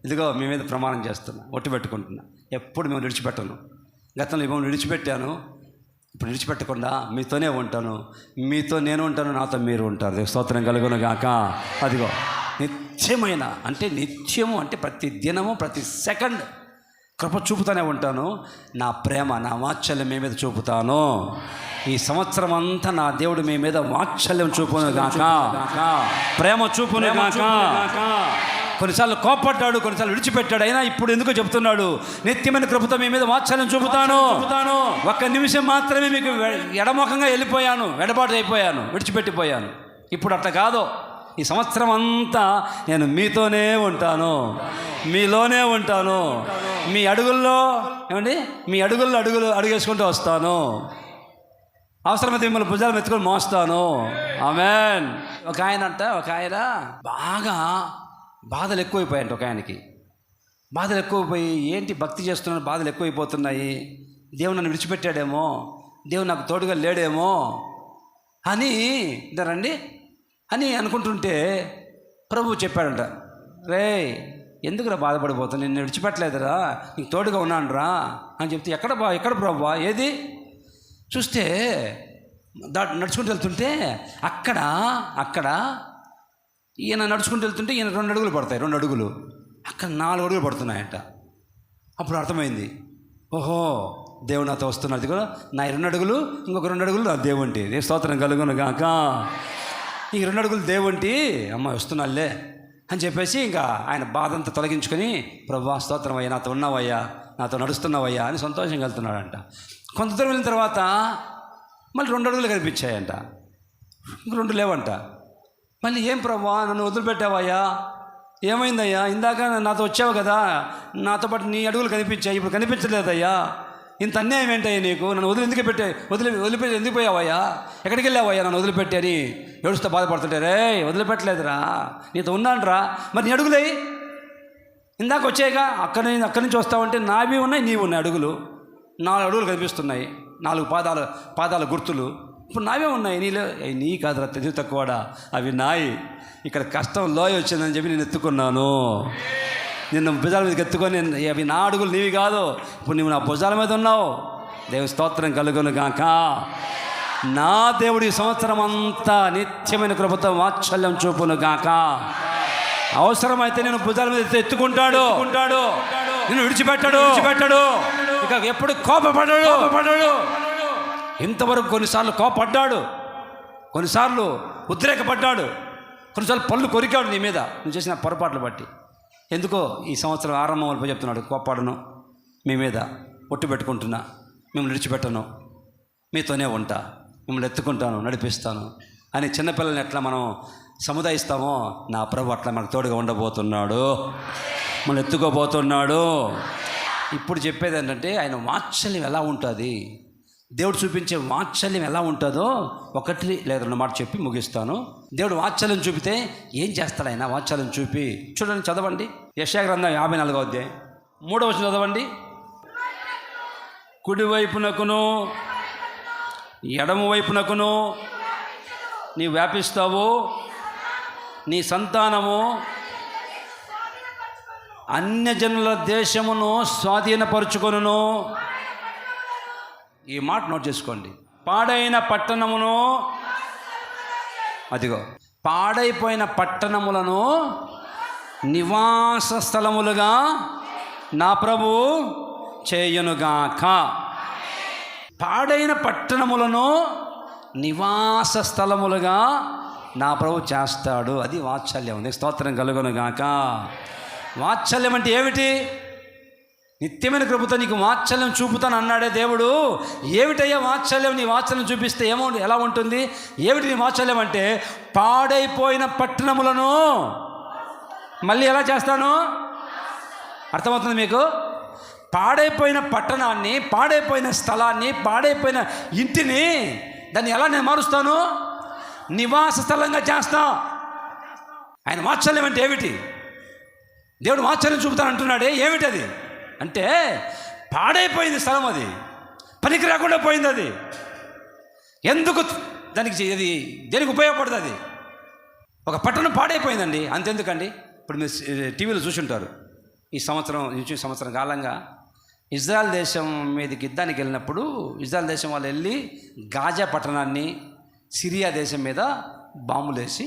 Speaker 1: ఇదిగో మీ మీద ప్రమాణం చేస్తున్నా, ఒట్టు పెట్టుకుంటున్నా, ఎప్పుడు మేము విడిచిపెట్టను. గతంలో మిమ్మల్ని విడిచిపెట్టాను, ఇప్పుడు విడిచిపెట్టకుండా మీతోనే ఉంటాను, మీతో నేను ఉంటాను, నాతో మీరు ఉంటారు. స్తోత్రం కలుగును గాక. అదిగో నిత్యమైన, అంటే నిత్యము అంటే ప్రతి దినము ప్రతి సెకండ్ కృప చూపుతానే ఉంటాను. నా ప్రేమ, నా వాత్సల్యం మీ మీద చూపుతాను. ఈ సంవత్సరం అంతా నా దేవుడు మీ మీద వాత్సల్యం చూపును గాక, ప్రేమ చూపును గాక. కొన్నిసార్లు కోపడ్డాడు, కొన్నిసార్లు విడిచిపెట్టాడు, అయినా ఇప్పుడు ఎందుకు చెప్తున్నాడు, నిత్యమైన కృపతో మీ మీద వాత్సల్యం చూపుతాను. ఒక్క నిమిషం మాత్రమే మీకు ఎడముఖంగా వెళ్ళిపోయాను, ఎడబాటు అయిపోయాను, విడిచిపెట్టిపోయాను. ఇప్పుడు అట్లా కాదు. ఈ సంవత్సరం అంతా నేను మీతోనే ఉంటాను, మీలోనే ఉంటాను, మీ అడుగుల్లో ఏమండి, మీ అడుగుల్లో అడుగేసుకుంటూ వస్తాను. అవసరమైతే మిమ్మల్ని భుజాలు ఎత్తుకొని మోస్తాను. ఆమేన్. ఒక ఆయన బాగా బాధలు ఎక్కువైపోయాయంట. ఒక ఆయనకి బాధలు ఎక్కువైపోయి, ఏంటి భక్తి చేస్తున్నాను, బాధలు ఎక్కువైపోతున్నాయి, దేవుడు నన్ను విడిచిపెట్టాడేమో, దేవుడు నాకు తోడుగా లేడేమో అని రండి అని అనుకుంటుంటే ప్రభువు చెప్పాడంట, రే ఎందుకురా బాధపడిపోతాను, నిన్ను విడిచిపెట్టలేదురా, నీకు తోడుగా ఉన్నానురా అని చెప్తే, ఎక్కడ ప్రభువా, ఏది చూస్తే నడుచుకుంటూ వెళ్తుంటే అక్కడ ఈయన నడుచుకుంటూ వెళ్తుంటే ఈయన 2 అడుగులు పడతాయి, 2 అడుగులు, అక్కడ 4 అడుగులు పడుతున్నాయంట. అప్పుడు అర్థమైంది, ఓహో దేవుడు నాతో వస్తున్నాడు కూడా, నా 2 అడుగులు ఇంకొక 2 అడుగులు నా దేవుంటి. స్తోత్రం కలుగును గాక. ఈ 2 అడుగులు దేవుంటి, అమ్మ వస్తున్నాళ్ళే అని చెప్పేసి ఇంకా ఆయన బాధ అంతా తొలగించుకొని, ప్రభువా స్తోత్రం అయ్యా, నాతో ఉన్నావయ్యా, నాతో నడుస్తున్నావయ్యా అని సంతోషంగా వెళ్తున్నాడంట. కొంత దూరం వెళ్ళిన తర్వాత మళ్ళీ 2 అడుగులు కనిపించాయంట, ఇంక 2 లేవంట. మళ్ళీ ఏం ప్రభువా నన్ను వదిలిపెట్టావయ్యా, ఏమైందయ్యా, ఇందాక నాతో వచ్చావు కదా, నాతో పాటు నీ అడుగులు కనిపించాయి, ఇప్పుడు కనిపించలేదయ్యా, ఇంత అన్యాయం ఏంటయ్యా నీకు, నన్ను వదిలిపెట్టి ఎందుకు పోయావయ్యా, ఎక్కడికి వెళ్ళావయ్యా నన్ను వదిలిపెట్టి అని ఏడుస్తూ బాధపడుతుంటే, రే వదిలిపెట్టలేదురా, నీతో ఉన్నానురా, మరి నీ అడుగులే ఇందాక వచ్చాయిగా, అక్కడి నుంచి వస్తావంటే నావి ఉన్నాయి, నీవు ఉన్నాయి అడుగులు, 4 అడుగులు కనిపిస్తున్నాయి, 4 పాదాల గుర్తులు, ఇప్పుడు నావే ఉన్నాయి, నీ కాదురా తెలివి తక్కువడా, అవి నాయి, ఇక్కడ కష్టం లోయ వచ్చిందని చెప్పి నేను ఎత్తుకున్నాను, నిన్ను భుజాల మీదకి ఎత్తుకొని, అవి నా అడుగులు నీవి కాదు, ఇప్పుడు నువ్వు నా భుజాల మీద ఉన్నావు. దేవుని స్తోత్రం కలుగును గాక. నా దేవుడి సంవత్సరం అంతా నిత్యమైన కృపతో వాత్సల్యం చూపును గాక. అవసరమైతే నేను భుజాల మీద ఎత్తుకుంటాడు, నిన్ను విడిచిపెట్టాడు, ఇక ఎప్పుడు కోపపడ్డాడు. ఇంతవరకు కొన్నిసార్లు కోపడ్డాడు, కొన్నిసార్లు ఉద్రేకపడ్డాడు, కొన్నిసార్లు పళ్ళు కొరికాడు నీ మీద నువ్వు చేసిన పొరపాట్లు బట్టి. ఎందుకో ఈ సంవత్సరం ఆరంభం వరకు చెప్తున్నాడు, కోపాడును, మీ మీద ఒట్టు పెట్టుకుంటున్నా, మిమ్మల్ని విడిచిపెట్టను, మీతోనే ఉంటా, మిమ్మల్ని ఎత్తుకుంటాను, నడిపిస్తాను అని. చిన్నపిల్లల్ని ఎట్లా మనం సముదాయిస్తామో, నా ప్రభు అట్లా మనకు తోడుగా ఉండబోతున్నాడు, మనం ఎత్తుకోబోతున్నాడు. ఇప్పుడు చెప్పేది ఏంటంటే, ఆయన వాత్సల్యం ఎలా ఉంటుంది, దేవుడు చూపించే వాత్సల్యం ఎలా ఉంటుందో 1 లేదా 2 మాట చెప్పి ముగిస్తాను. దేవుడు వాత్సల్యం చూపితే ఏం చేస్తాడు ఆయన? వాత్సల్యం చూపి చూడండి, చదవండి యెషయా గ్రంథం 54వ అధ్యాయం 3వ వచనం చదవండి. కుడివైపునకును ఎడమ వైపునకును నీ వ్యాపిస్తావు, నీ సంతానము అన్యజనుల దేశమును స్వాధీనపరుచుకొనును. ఈ మాట నోట్ చేసుకోండి. పాడైన పట్టణమును, అదిగో పాడైపోయిన పట్టణములను నివాస స్థలములుగా నా ప్రభు చేయునుగాక. పాడైన పట్టణములను నివాస స్థలములుగా నా ప్రభు చేస్తాడు. అది వాత్సల్యం. స్తోత్రం కలుగునుగాక. వాత్సల్యం అంటే ఏమిటి? నిత్యమైన కృపతో నీకు వాత్సల్యం చూపుతాను అన్నాడే దేవుడు. ఏమిటయ్యా వాత్సల్యం? నీ వాత్సల్యం చూపిస్తే ఎలా ఉంటుంది? ఏమిటి నీ వాత్సల్యం అంటే, పాడైపోయిన పట్టణములను మళ్ళీ ఎలా చేస్తాను? అర్థమవుతుంది మీకు? పాడైపోయిన పట్టణాన్ని, పాడైపోయిన స్థలాన్ని, పాడైపోయిన ఇంటిని, దాన్ని ఎలా నేను మారుస్తాను? నివాస స్థలంగా చేస్తా. ఆయన వాత్సల్యం అంటే ఏమిటి? దేవుడు వాత్సల్యం చూపుతాను అంటున్నాడే, ఏమిటి అది అంటే, పాడైపోయింది స్థలం, అది పనికి రాకుండా పోయింది, అది ఎందుకు దానికి అది దేనికి ఉపయోగపడుతుంది? అది ఒక పట్టణం పాడైపోయిందండి. అంతెందుకండి, ఇప్పుడు మీరు టీవీలో చూసుంటారు, ఈ సంవత్సరం కాలంగా ఇజ్రాయెల్ దేశం మీదకి యుద్ధానికి వెళ్ళినప్పుడు ఇజ్రాయెల్ దేశం వాళ్ళు వెళ్ళి గాజా పట్టణాన్ని సిరియా దేశం మీద బాంబులేసి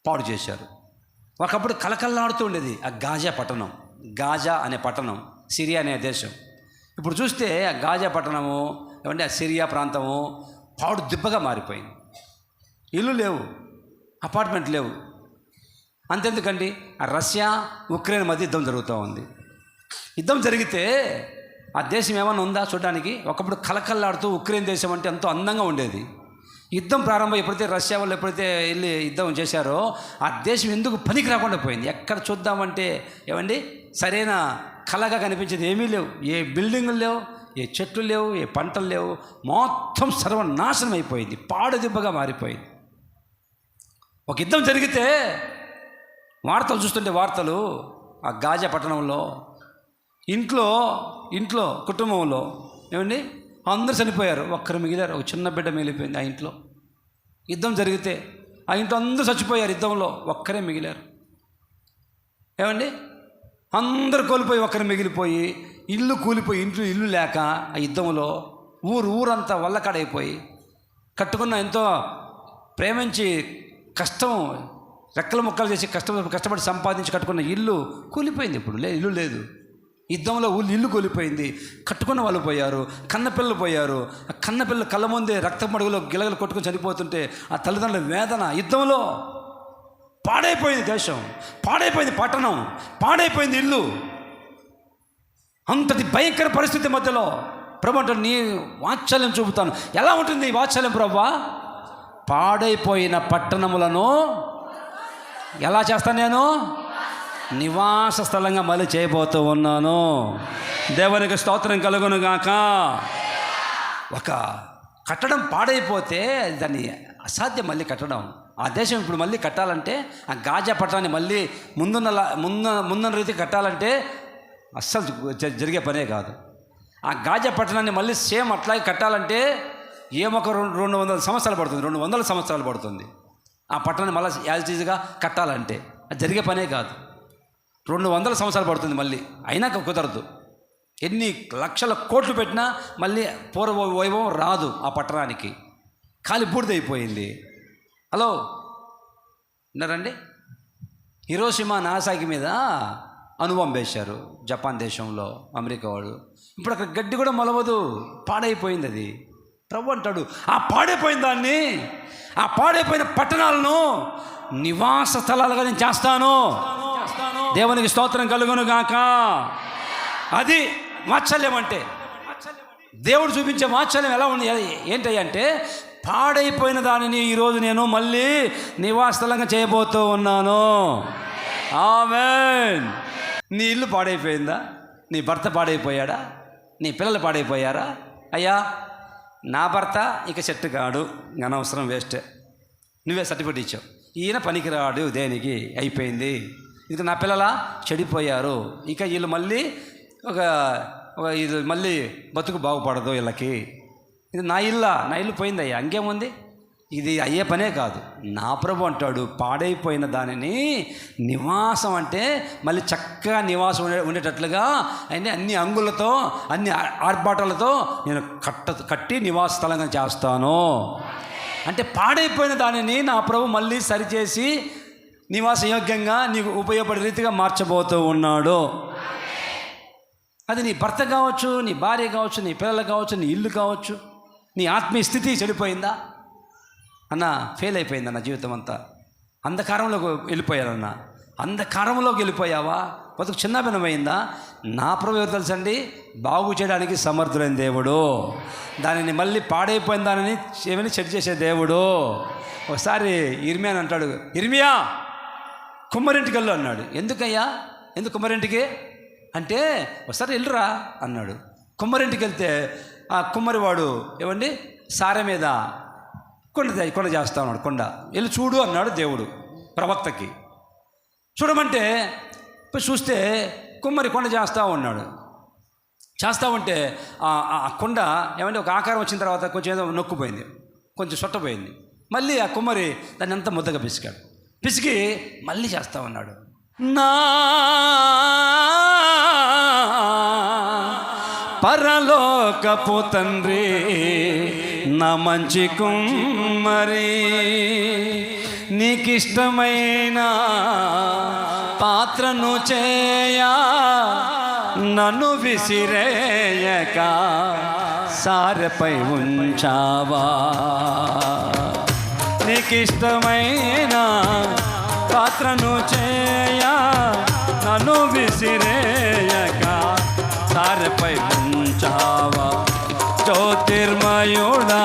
Speaker 1: పాడు చేశారు. ఒకప్పుడు కలకల్లాడుతూ ఉండేది ఆ గాజా పట్టణం, గాజా అనే పట్టణం, సిరియా అనే దేశం. ఇప్పుడు చూస్తే ఆ గాజా పట్టణము ఏమంటే ఆ సిరియా ప్రాంతము పాడు దిబ్బగా మారిపోయింది. ఇల్లు లేవు, అపార్ట్మెంట్ లేవు. అంతెందుకండి, ఆ రష్యా ఉక్రెయిన్ మధ్య యుద్ధం జరుగుతూ ఉంది. యుద్ధం జరిగితే ఆ దేశం ఏమన్నా ఉందా చూడడానికి? ఒకప్పుడు కలకల్లాడుతూ ఉక్రెయిన్ దేశం అంటే ఎంతో అందంగా ఉండేది. యుద్ధం ప్రారంభం ఎప్పుడైతే రష్యా వాళ్ళు ఎప్పుడైతే వెళ్ళి యుద్ధం చేశారో ఆ దేశం ఎందుకు పనికి రాకుండా పోయింది. ఎక్కడ చూద్దామంటే ఏమండి సరైన కళగా కనిపించేది ఏమీ లేవు. ఏ బిల్డింగులు లేవు, ఏ చెట్లు లేవు, ఏ పంటలు లేవు. మొత్తం సర్వనాశనం అయిపోయింది, పాడు దిబ్బగా మారిపోయింది. ఒక యుద్ధం జరిగితే వార్తలు చూస్తుంటే వార్తలు ఆ గాజా పట్టణంలో ఇంట్లో కుటుంబంలో ఏమండి అందరూ చనిపోయారు, ఒక్కరు మిగిలారు. ఒక చిన్న బిడ్డ మిగిలిపోయింది ఆ ఇంట్లో. యుద్ధం జరిగితే ఆ ఇంట్లో అందరూ చచ్చిపోయారు, యుద్ధంలో ఒక్కరే మిగిలారు. ఏమండి అందరు కోల్పోయి ఒక్కరు మిగిలిపోయి, ఇల్లు కూలిపోయి, ఇల్లు లేక ఆ యుద్ధంలో ఊరంతా వల్లకాడైపోయి, కట్టుకున్న ఎంతో ప్రేమించి కష్టం రెక్కల ముక్కలు చేసి కష్టపడి సంపాదించి కట్టుకున్న ఇల్లు కూలిపోయింది. ఇప్పుడు ఇల్లు లేదు. యుద్ధంలో ఇల్లు కూలిపోయింది, కట్టుకున్న వాళ్ళు పోయారు, కన్నపిల్లలు పోయారు. ఆ కన్నపిల్లలు కళ్ళ ముందే రక్త మడుగులో గిలగలు కొట్టుకొని చనిపోతుంటే ఆ తల్లిదండ్రుల వేదన. యుద్ధంలో పాడైపోయింది దేశం, పాడైపోయింది పట్టణం, పాడైపోయింది ఇల్లు. అంతటి భయంకర పరిస్థితి మధ్యలో ప్రభు అంటే నీ వాత్సల్యం చూపుతాను. ఎలా ఉంటుంది ఈ వాత్సల్యం ప్రభువా? పాడైపోయిన పట్టణములను ఎలా చేస్తాను నేను? నివాస స్థలంగా మళ్ళీ చేయబోతూ ఉన్నాను. దేవునికి స్తోత్రం కలుగును గాక. ఒక కట్టడం పాడైపోతే దాన్ని అసాధ్యం మళ్ళీ కట్టడం. ఆ దేశం ఇప్పుడు మళ్ళీ కట్టాలంటే, ఆ గాజా పట్టణాన్ని మళ్ళీ ముందున్న రీతి కట్టాలంటే అస్సలు జరిగే పనే కాదు. ఆ గాజా పట్టణాన్ని మళ్ళీ సేమ్ అట్లాగే కట్టాలంటే ఏమొక 200 సంవత్సరాలు పడుతుంది, 200 సంవత్సరాలు పడుతుంది. ఆ పట్టణాన్ని మళ్ళీ యాజ్ ఈజీగా కట్టాలంటే అది జరిగే పనే కాదు. 200 సంవత్సరాలు పడుతుంది మళ్ళీ, అయినా కుదరదు. ఎన్ని లక్షల కోట్లు పెట్టినా మళ్ళీ పూర్వ వైభవం రాదు ఆ పట్టణానికి. ఖాళీ బూడిదైపోయింది. హలో విన్నారండి? హిరోషిమా నాగాసాకి మీద అణుబాంబు వేశారు జపాన్ దేశంలో, అమెరికా వాడు. ఇప్పుడు అక్కడ గడ్డి కూడా మొలవదు, పాడైపోయింది అది. ప్రభు అంటాడు ఆ పాడైపోయిన దాన్ని, ఆ పాడైపోయిన పట్టణాలను నివాస స్థలాలుగా నేను చేస్తాను. దేవునికి స్తోత్రం కలుగును గాక. అది వాత్సల్యం అంటే. దేవుడు చూపించే వాత్సల్యం ఎలా ఉంది ఏంటంటే, పాడైపోయిన దానిని ఈరోజు నేను మళ్ళీ నివాసస్థలంగా చేయబోతూ ఉన్నాను. ఆమేన్. నీ ఇల్లు పాడైపోయిందా? నీ భర్త పాడైపోయాడా? నీ పిల్లలు పాడైపోయారా? అయ్యా నా భర్త ఇక సెట్ కాడు, అనవసరం, వేస్ట్, నువ్వే సర్టిఫికేట్ ఇచ్చావు, ఈయన పనికిరాడు దేనికి, అయిపోయింది. ఇక నా పిల్లల చెడిపోయారు, ఇక వీళ్ళు మళ్ళీ ఇది మళ్ళీ బతుకు బాగుపడదు వీళ్ళకి. ఇది నా ఇల్లు పోయిందయ్యా, ఇంకేముంది, ఇది అయ్యే పనే కాదు. నా ప్రభు అంటాడు పాడైపోయిన దానిని నివాసం అంటే మళ్ళీ చక్కగా నివాసం ఉండేటట్లుగా అన్ని అంగులతో అన్ని ఆర్భాటాలతో నేను కట్టి నివాస స్థలంగా చేస్తాను. అంటే పాడైపోయిన దానిని నా ప్రభు మళ్ళీ సరిచేసి నివాసయోగ్యంగా నీకు ఉపయోగపడే రీతిగా మార్చబోతూ ఉన్నాడు. అది నీ భర్త కావచ్చు, నీ భార్య కావచ్చు, నీ పిల్లలు కావచ్చు, నీ ఇల్లు కావచ్చు. నీ ఆత్మీయ స్థితి చెడిపోయిందా అన్న, ఫెయిల్ అయిపోయిందన్న జీవితం అంతా, అంధకారంలోకి వెళ్ళిపోయారన్న, అంధకారంలోకి వెళ్ళిపోయావా, బతుకు చిన్నభిన్నమైందా? నా ప్రభు ఎవరు తెలుసండి? బాగు చేయడానికి సమర్థులైన దేవుడు. దానిని మళ్ళీ పాడైపోయిన దానిని ఏమైనా సెట్ చేసే దేవుడు. ఒకసారి ఇర్మియా అంటాడు, ఇర్మియా కుమ్మరింటికి వెళ్ళు అన్నాడు. ఎందుకయ్యా, ఎందుకు కుమ్మరింటికి అంటే, ఒకసారి వెళ్ళురా అన్నాడు. కుమ్మరింటికి వెళ్తే ఆ కుమ్మరివాడు ఏమండి సారె మీద కొండ చేస్తా ఉన్నాడు. కొండ వెళ్ళి చూడు అన్నాడు దేవుడు ప్రవక్తకి. చూడమంటే చూస్తే కుమ్మరి కొండ చేస్తూ ఉన్నాడు. చేస్తూ ఉంటే ఆ కొండ ఏమంటే ఒక ఆకారం వచ్చిన తర్వాత కొంచెం ఏదో నొక్కుపోయింది, కొంచెం సొట్టపోయింది. మళ్ళీ ఆ కుమ్మరి దాన్ని అంతా ముద్దగా పిసికాడు. పిసికి మళ్ళీ చేస్తా ఉన్నాడు. నా పరలోకపు తండ్రి, నా మంచి కుమ్మరి, నీకిష్టమైన పాత్రను చేయా నన్ను విసిరేయక సారెపై ఉంచావా. నీకిష్టమైన పాత్రను చేయా నన్ను విసిరేయక సారెపై ఉంచావా. జ్యోతిర్మయుడా,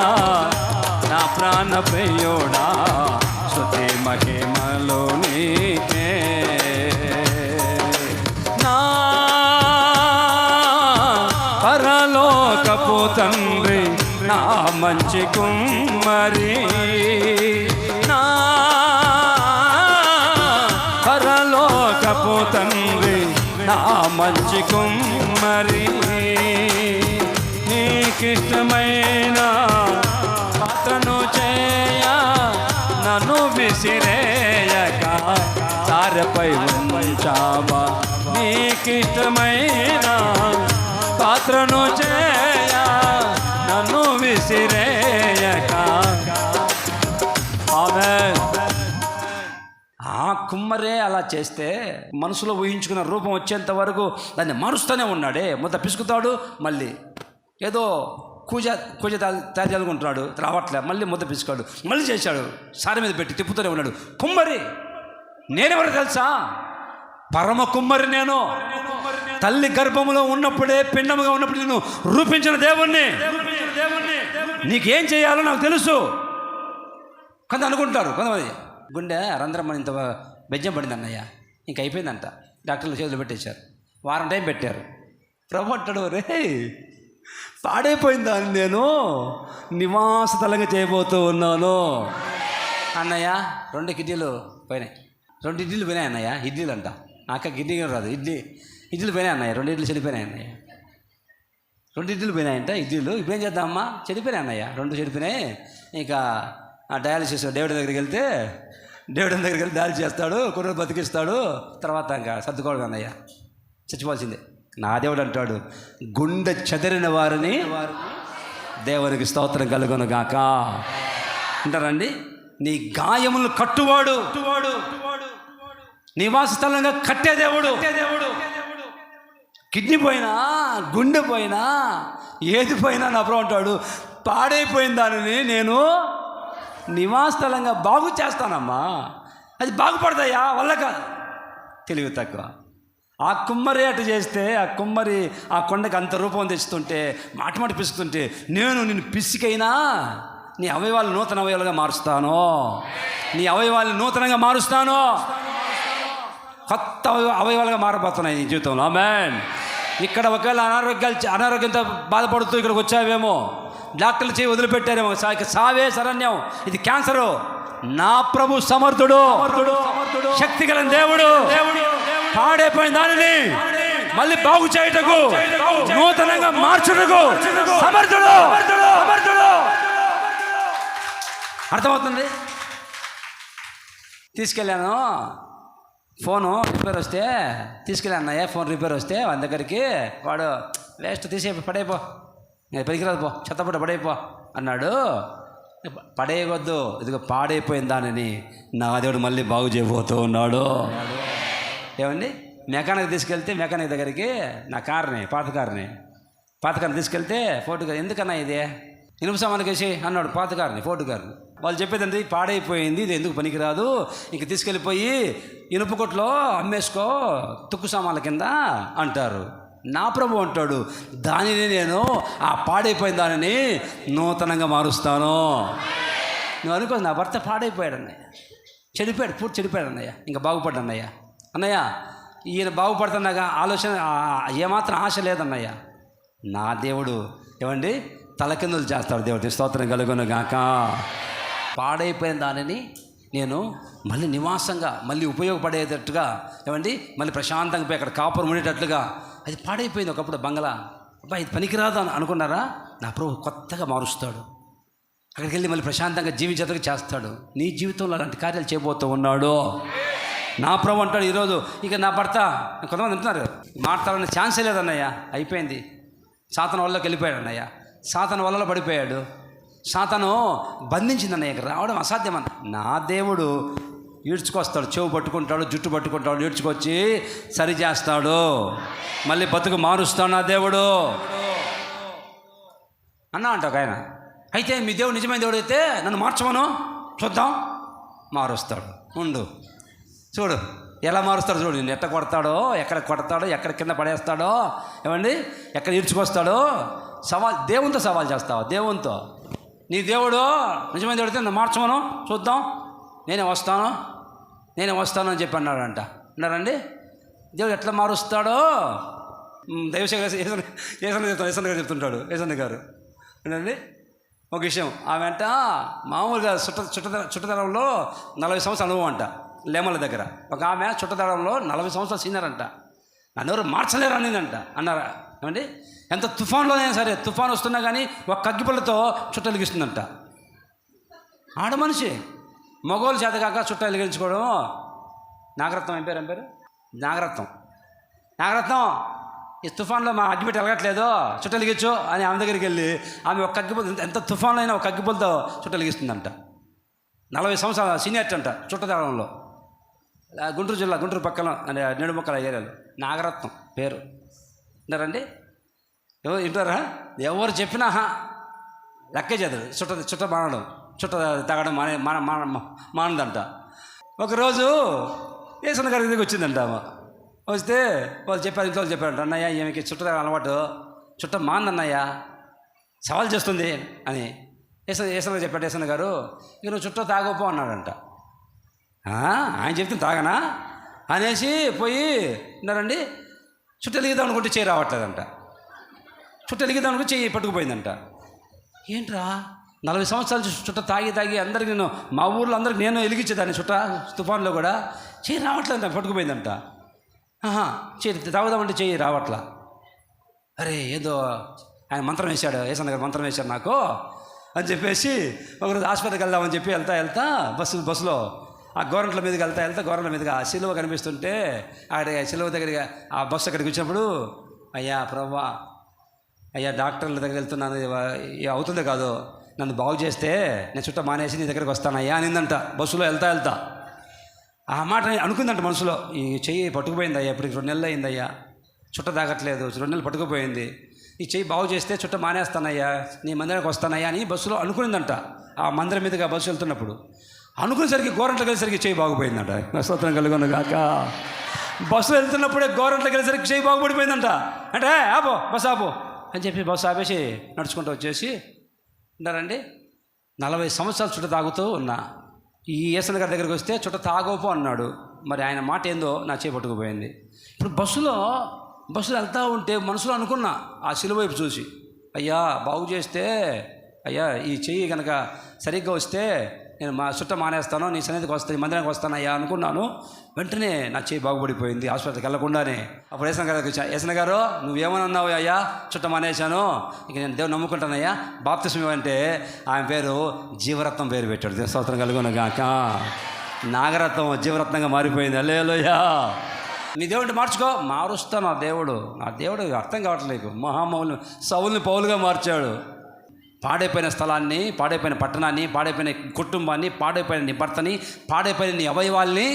Speaker 1: నా ప్రాణ ప్రియుడా, స్తుతి మహిమలు నీకే. నా పరలోకపు తండ్రి, నా మంచి కుమ్మరి, నా పరలోకపు తండ్రి, నా మంచి కుమ్మరి, నీకిష్టమైన పాత్రను చేయా నన్ను విసిరేయక సారెపై ఉంచావా. నీకిష్టమైన పాత్రను చేయా నన్ను విసిరేయక. ఆమేన్. ఆ కుమ్మరే అలా చేస్తే మనసులో ఊహించుకున్న రూపం వచ్చేంత వరకు దాన్ని మారుస్తూనే ఉన్నాడే. ముద్ద పిసుకుతాడు, మళ్ళీ ఏదో కూజ తయారుకుంటున్నాడు, రావట్లే, మళ్ళీ ముద్ద పిసుకాడు, మళ్ళీ చేశాడు, సారి మీద పెట్టి తిప్పుతూనే ఉన్నాడు. కుమ్మరి నేనెవరు తెలుసా? పరమ కుమ్మరి నేను. తల్లి గర్భములో ఉన్నప్పుడే, పిండముగా ఉన్నప్పుడు నేను రూపించిన దేవుణ్ణి. నీకేం చేయాలో నాకు తెలుసు. కొంత అనుకుంటారు, కొంతమంది గుండె రంధ్రం ఇంత బెజ్జం పడింది అన్నయ్య, ఇంక అయిపోయిందంట, డాక్టర్లు చేతులు పెట్టేశారు, వారం టైం పెట్టారు. ప్రభు అంటాడు, రే పాడైపోయిందా నేను నివాస తలంగా చేయబోతూ ఉన్నాను. అన్నయ్య 2 కిడ్నీలు పోయినాయి, 2 ఇడ్లీలు పోయినాయి అన్నయ్య. ఇడ్లీలు అంట, అక్క కిడ్నీ రాదు, ఇడ్లీలు పోయినాయి అన్నయ్య, 2 ఇడ్లీలు చెడిపోయినాయి అన్నయ్య, 2 ఇడ్లీలు పోయినాయంట. ఇడ్లీలు ఇప్పుడేం చేద్దామమ్మా? చెడిపోయినాయి అన్నయ్య, 2 చెడిపోయినాయి. ఇంకా ఆ డయాలసిస్ దేవుడి దగ్గరికి వెళ్తే దేవుడి దగ్గరికి వెళ్ళి డయాలసిస్ చేస్తాడు, కొన్ని రోజులు బతికిస్తాడు, తర్వాత ఇంకా సర్దుకోవడం అన్నయ్య, చచ్చిపోవాల్సిందే. నా దేవుడు అంటాడు, గుండె చెదరిన వారిని దేవునికి స్తోత్రం కలుగును గాక అంటారండి. నీ గాయములను కట్టువాడు, నివాస స్థలంగా కట్టే దేవుడు. కిడ్నీ పోయినా, గుండె పోయినా, ఏది పోయినా నా ప్రభు అంటాడు, పాడైపోయిన దానిని నేను నివాస స్థలంగా బాగు చేస్తానమ్మా. అది బాగుపడతాయా? వల్ల కాదు, తెలివి తక్కువ. ఆ కుమ్మరి అటు చేస్తే, ఆ కుమ్మరి ఆ కొండకి అంత రూపం తెచ్చుతుంటే, మాట పిసుకుతుంటే, నేను నిన్ను పిసికైనా నీ అవయవాలు నూతన అవయవాలుగా మారుస్తాను. నీ అవయవాలను నూతనంగా మారుస్తాను. కొత్త అవయవాలుగా మారబోతున్నాయి నీ జీవితంలో. ఆమేన్. ఇక్కడ ఒకవేళ అనారోగ్యంతో బాధపడుతూ ఇక్కడికి వచ్చావేమో, డాక్టర్లు చేయి వదిలిపెట్టారేమో, సావే శరణ్యం, ఇది క్యాన్సరు. నా ప్రభు సమర్థుడు, శక్తి గల దేవుడు. పాడైపోయిన దానిని మళ్ళీ బాగు చేయుటకు, నూతనంగా మార్చుటకు సమర్థుడు. అర్థమవుతుంది? తీసుకెళ్ళాను, ఫోను రిపేర్ వస్తే తీసుకెళ్ళాను అన్నయ్య, ఫోన్ రిపేర్ వస్తే వాళ్ళ దగ్గరికి, వాడు వేస్ట్ తీసే పడైపో, పనికిరాదు పో, చెత్తపడ్డ పడైపో అన్నాడు. పడేయవద్దు, ఇదిగో పాడైపోయిన దానిని నా దేవుడు మళ్ళీ బాగు చేయబోతూ ఉన్నాడు. ఏమండి, మెకానిక్ తీసుకెళ్తే మెకానిక్ దగ్గరికి నా కార్ని, పాత కార్ని తీసుకెళ్తే ఫోర్టు కార్, ఎందుకన్నా ఇది ఇనుప సామాన్లు వేసి అన్నాడు, పాత కార్ని, ఫోర్టు కార్ని. వాళ్ళు చెప్పేదండి, పాడైపోయింది, ఇది ఎందుకు పనికిరాదు, ఇంక తీసుకెళ్ళిపోయి ఇనుప కొట్లో అమ్మేసుకో, తుక్కు సామాన్ల కింద అంటారు. నా ప్రభు అంటాడు, దానిని నేను, ఆ పాడైపోయిన దానిని నూతనంగా మారుస్తాను. నువ్వు అనుకో, నా భర్త పాడైపోయాడు అన్నయ్య, చెడిపోయాడు, పూర్తి చెడిపోయాడు అన్నయ్య, ఇంకా బాగుపడ్డా అన్నయ్య. అన్నయ్య ఈయన బాగుపడుతున్నాగా ఆలోచన ఏమాత్రం ఆశ లేదన్నయ్య. నా దేవుడు ఏమండి తలకిందులు చేస్తాడు. దేవుడి స్తోత్రం కలుగును గాక. పాడైపోయిన దానిని నేను మళ్ళీ నివాసంగా, మళ్ళీ ఉపయోగపడేటట్టుగా, ఏమండి మళ్ళీ ప్రశాంతంగా పోయి అక్కడ కాపురం ఉండేటట్లుగా. అది పాడైపోయింది ఒకప్పుడు బంగ్లా, అబ్బా ఇది పనికిరాదు అని అనుకున్నారా? నా ప్రభు కొత్తగా మారుస్తాడు. అక్కడికి వెళ్ళి మళ్ళీ ప్రశాంతంగా జీవించేందుకు చేస్తాడు. నీ జీవితంలో అలాంటి కార్యాలు చేయబోతూ ఉన్నాడు. నా ప్రభు అంటాడు ఈరోజు, ఇక నా భర్త, కొంతమంది అంటున్నారు మాట్లాడాలనే ఛాన్సే లేదన్నయ్య, అయిపోయింది, సాతాను వల్లకి వెళ్ళిపోయాడు అన్నయ్య, సాతాను వలలో పడిపోయాడు, సాతాను బంధించిందన్నయ్య, ఇక రావడం అసాధ్యమన్న. నా దేవుడు ఈడ్చుకొస్తాడు, చెవు పట్టుకుంటాడు, జుట్టు పట్టుకుంటాడు, ఈడ్చుకొచ్చి సరి చేస్తాడు, మళ్ళీ బతుకు మారుస్తాడు నా దేవుడు అన్నా అంట ఒక ఆయన. అయితే మీ దేవుడు నిజమైన దేవుడు అయితే నన్ను మార్చమను, చూద్దాం, మారుస్తాడు. ఉండు చూడు ఎలా మారుస్తాడు, చూడు నేను ఎట్ట కొడతాడో, ఎక్కడ కొడతాడో, ఎక్కడ కింద పడేస్తాడో, ఏమండి ఎక్కడ ఈడ్చుకొస్తాడో. దేవునితో సవాల్ చేస్తావా? దేవునితో, నీ దేవుడు నిజమైన దేవుడు అయితే నన్ను మార్చమను, చూద్దాం, నేనే వస్తాను అని చెప్పి అన్నాడంట. అన్నారండి దేవుడు ఎట్లా మారుస్తాడో ఏసన్న గారు చెప్తుంటాడు. ఏసన్న గారు ఏంటండి ఒక విషయం, ఆమె అంట మామూలుగా చుట్టదనంలో 40 సంవత్సరాల అనుభవం అంట, లేమల దగ్గర. ఒక ఆమె చుట్టదనంలో 40 సంవత్సరాలు సీనియర్ అంట. నన్నెవరు మార్చలేరు అనిందంట. అన్నారా ఏమండి? ఎంత తుఫాన్లో అయినా సరే, తుఫాన్ వస్తున్నా కానీ ఒక కగ్గిపుల్లతో చుట్ట వెలిగిస్తుందంట. ఆడ మనిషి, మగోళ్ళు చేత కాక చుట్ట వెలిగించుకోవడం. నాగరత్నం ఏం పేరు నాగరత్నం ఈ తుఫాన్లో మా అగ్గిపెట్టి వెలగట్లేదు, చుట్ట వెలిగించు అని ఆమె దగ్గరికి వెళ్ళి ఆమె ఒక కగ్గిపుల్ల, ఎంత తుఫాన్లో అయినా ఒక కగ్గిపుల్లతో చుట్ట వెలిగిస్తుందంట. 40 సంవత్సరాల సీనియర్ అంట చుట్టదారంలో. గుంటూరు జిల్లా, గుంటూరు పక్కన నెడుమొక్కల ఏరియాలో నాగరత్నం పేరు. వింటారండి? వింటారా? ఎవరు చెప్పినా లెక్కే చేద్దరు. చుట్ట మానడం, చుట్ట తాగడం మానదంట. ఒకరోజు ఏసన్న గారి దగ్గరికి వచ్చిందంట. వస్తే వాళ్ళు చెప్పారు, ఇంట్లో వాళ్ళు చెప్పారంట, అన్నయ్య ఈమెకి చుట్ట తాగడం అలవాటు, చుట్ట మాందన్నయ్య, సవాల్ చేస్తుంది అని ఏసన్న చెప్పాడు. ఏసన్న గారు ఇక నువ్వు చుట్ట తాగపో అన్నాడంట. ఆయన చెప్తే తాగనా అనేసి పోయి ఉన్నారండి. చుట్ట ఎలిగిద్దాం అనుకుంటే చేయి రావట్లేదంట. చుట్ట ఎలిగిద్దాం అనుకుంటే చెయ్యి పట్టుకుపోయిందంట. ఏంట్రా 40 సంవత్సరాలు చుట్ట తాగి అందరికి నేను, మా ఊర్లో అందరికి నేను వెలిగించేదాన్ని చుట్ట తుఫాన్లో కూడా, చెయ్యి రావట్లేదంట, పట్టుకుపోయిందంట. చెయ్యి తాగుదామంటే చెయ్యి రావట్లా. అరే ఏదో ఆయన మంత్రం వేశాడు, ఏసన్న గారు మంత్రం వేశాడు నాకు అని చెప్పేసి ఒకరోజు హాస్పిటల్కి వెళ్దామని చెప్పి వెళ్తా బస్సులో ఆ గవర్నమెంట్ల మీదకి వెళ్తా గవర్నమెంట్ మీదగా ఆ సిలువ కనిపిస్తుంటే అక్కడ సిలువ దగ్గరగా ఆ బస్సు అక్కడికి వచ్చినప్పుడు, అయ్యా ప్రభా, అయ్యా డాక్టర్ల దగ్గర వెళ్తున్నాను, అవుతుందో కాదు, నన్ను బాగు చేస్తే నేను చుట్ట మానేసి నీ దగ్గరికి వస్తానయ్యా అనిందంట. బస్సులో వెళ్తా ఆ మాట అనుకుందంట మనసులో. ఈ చెయ్యి పట్టుకుపోయింది అయ్యా, ఇప్పుడు 2 నెలలు అయిందయ్యా, చుట్ట తాగట్లేదు, 2 నెలలు పట్టుకుపోయింది, ఈ చెయ్యి బాగు చేస్తే చుట్ట మానేస్తానయ్యా, నీ మందిరానికి వస్తానయ్యా అని బస్సులో అనుకునిందంట. ఆ మందిరం మీదుగా బస్సు వెళ్తున్నప్పుడు అనుకునేసరికి గోరంట్లోకి వెళ్ళేసరికి చెయ్యి బాగుపోయిందంట. స్తోత్రం కలుగును గాక. బస్సు వెళ్తున్నప్పుడే గోరంట్లోకి వెళ్ళేసరికి చెయ్యి బాగుపడిపోయిందంట. అంటే బస్సు ఆపో అని చెప్పి బస్సు ఆపేసి నడుచుకుంటూ వచ్చేసి ఉన్నారండి. 40 సంవత్సరాలు చుట్ట తాగుతూ ఉన్నా. ఈ ఏసన్న గారి దగ్గరికి వస్తే చుట్ట తాగోపో అన్నాడు. మరి ఆయన మాట ఏందో నా చేయి పట్టుకుపోయింది. ఇప్పుడు బస్సులో వెళ్తూ ఉంటే మనసులో అనుకున్నా, ఆ సిలువ వైపు చూసి, అయ్యా బాగు చేస్తే, అయ్యా ఈ చెయ్యి కనుక సరిగ్గా వస్తే నేను మా చుట్ట మానేస్తాను, నీ సన్నిధికి వస్తాను, మందిరానికి వస్తాను అయ్యా అనుకున్నాను. వెంటనే నా చెయ్యి బాగుపడిపోయింది హాస్పిటల్కి వెళ్ళకుండానే. అప్పుడు ఏసన్న గారికి వచ్చా, ఏసన్న గారు నువ్వేమని అన్నావు అయ్యా, చుట్ట మానేశాను, ఇక నేను దేవుడు నమ్ముకుంటానయ్యా, బాప్తిస్మం అంటే ఆమె పేరు జీవరత్నం పేరు పెట్టాడు. స్తోత్రం కలుగును గాక. నాగరత్నం జీవరత్నంగా మారిపోయింది. హల్లెలూయా. నీ దేవుడిని మార్చుకో, మారుస్తాను. నా దేవుడు అర్థం కావట్లేదు. మహామౌలు సౌలుని పౌలుగా మార్చాడు. పాడైపోయిన స్థలాన్ని, పాడైపోయిన పట్టణాన్ని, పాడైపోయిన కుటుంబాన్ని, పాడైపోయిన నీ భర్తని, పాడైపోయిన నీ అవయవాల్ని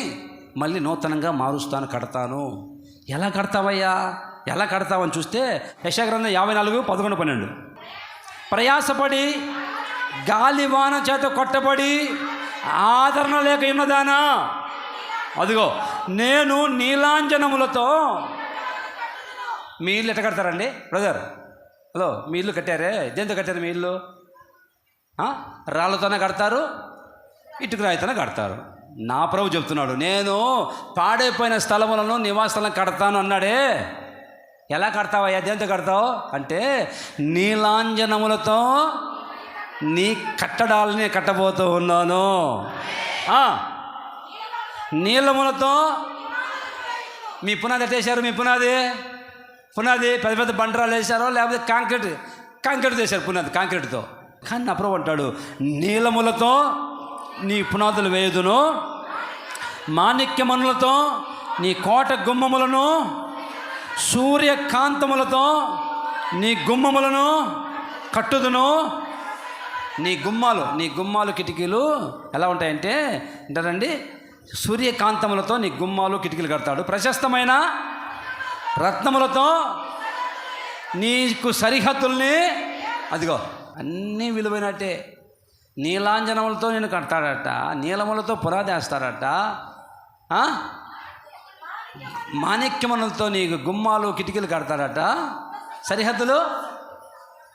Speaker 1: మళ్ళీ నూతనంగా మారుస్తాను, కడతాను. ఎలా కడతావయ్యా, ఎలా కడతావని చూస్తే యెషయా గ్రంథం 54:11-12 ప్రయాసపడి గాలివాన చేత కొట్టబడి ఆదరణ లేక ఉన్నదానా, అదిగో నేను నీలాంజనములతో. మీ ఇల్లు ఎట్ట కడతారండి బ్రదర్? హలో, మీ ఇల్లు కట్టారే, దేంతో కట్టారు మీ ఇల్లు? రాళ్ళతోనే కడతారు, ఇటుక రాయితోనే కడతారు. నా ప్రభు చెప్తున్నాడు, నేను పాడైపోయిన స్థలములను నివాసాలను కడతాను అన్నాడే. ఎలా కడతావయ్యా, దేంతో కడతావు అంటే, నీలాంజనములతో నీ కట్టడాలని కట్టబోతూ ఉన్నాను. నీలములతో మీ పునాది ఎట్టేశారు? మీ పునాది పెద్ద పెద్ద బండరాలు వేశారో లేకపోతే కాంక్రీట్ చేశారు? పునాది కాంక్రీట్తో కానీ నా ప్రభు అంటాడు, నీలములతో నీ పునాదులు వేయుదును, మాణిక్యమణులతో నీ కోట గుమ్మములను, సూర్యకాంతములతో నీ గుమ్మములను కట్టుదును. నీ గుమ్మాలు కిటికీలు ఎలా ఉంటాయంటే అంటారండి, సూర్యకాంతములతో నీ గుమ్మాలు కిటికీలు కడతాడు. ప్రశస్తమైన రత్నములతో నీకు సరిహద్దుల్ని, అదిగో అన్నీ విలువైనట్టే, నీలాంజనములతో నేను కడతాడట, నీలములతో పురాదేస్తాడట, మాణిక్యమనులతో నీకు గుమ్మాలు కిటికీలు కడతాడట, సరిహద్దులు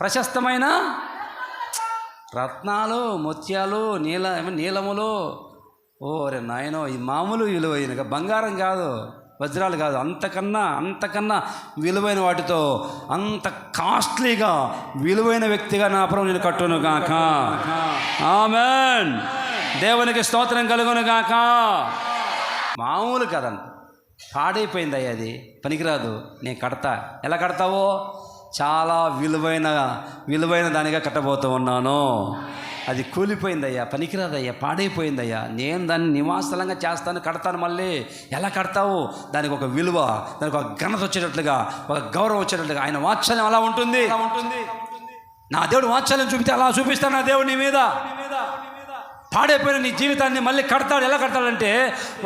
Speaker 1: ప్రశస్తమైన రత్నాలు, ముత్యాలు, నీలములు. ఓరే నాయనో, ఈ మామూలు విలువైన బంగారం కాదు, వజ్రాలు కాదు, అంతకన్నా విలువైన వాటితో, అంత కాస్ట్లీగా విలువైన వ్యక్తిగా నా ప్రభు నేను కట్టును గాక. ఆమేన్. దేవునికి స్తోత్రం కలుగును గాక. మామూలు కదండి, పాడైపోయింది అయ్యా, అది పనికిరాదు, నేను కడతా. ఎలా కడతావో? చాలా విలువైన దానిగా కట్టబోతూ ఉన్నాను. అది కూలిపోయిందయ్యా, పనికిరాదయ్యా, పాడైపోయిందయ్యా, నేను దాన్ని నివాసస్థలంగా చేస్తాను, కడతాను. మళ్ళీ ఎలా కడతావు? దానికి ఒక విలువ, దానికి ఒక ఘనత వచ్చేటట్లుగా, ఒక గౌరవం వచ్చేటట్లుగా. ఆయన వాత్సల్యం అలా ఉంటుంది. నా దేవుడు వాత్సల్యం చూపితే అలా చూపిస్తాను నా దేవుడు నీ మీద. పాడైపోయిన నీ జీవితాన్ని మళ్ళీ కడతాడు. ఎలా కడతాడంటే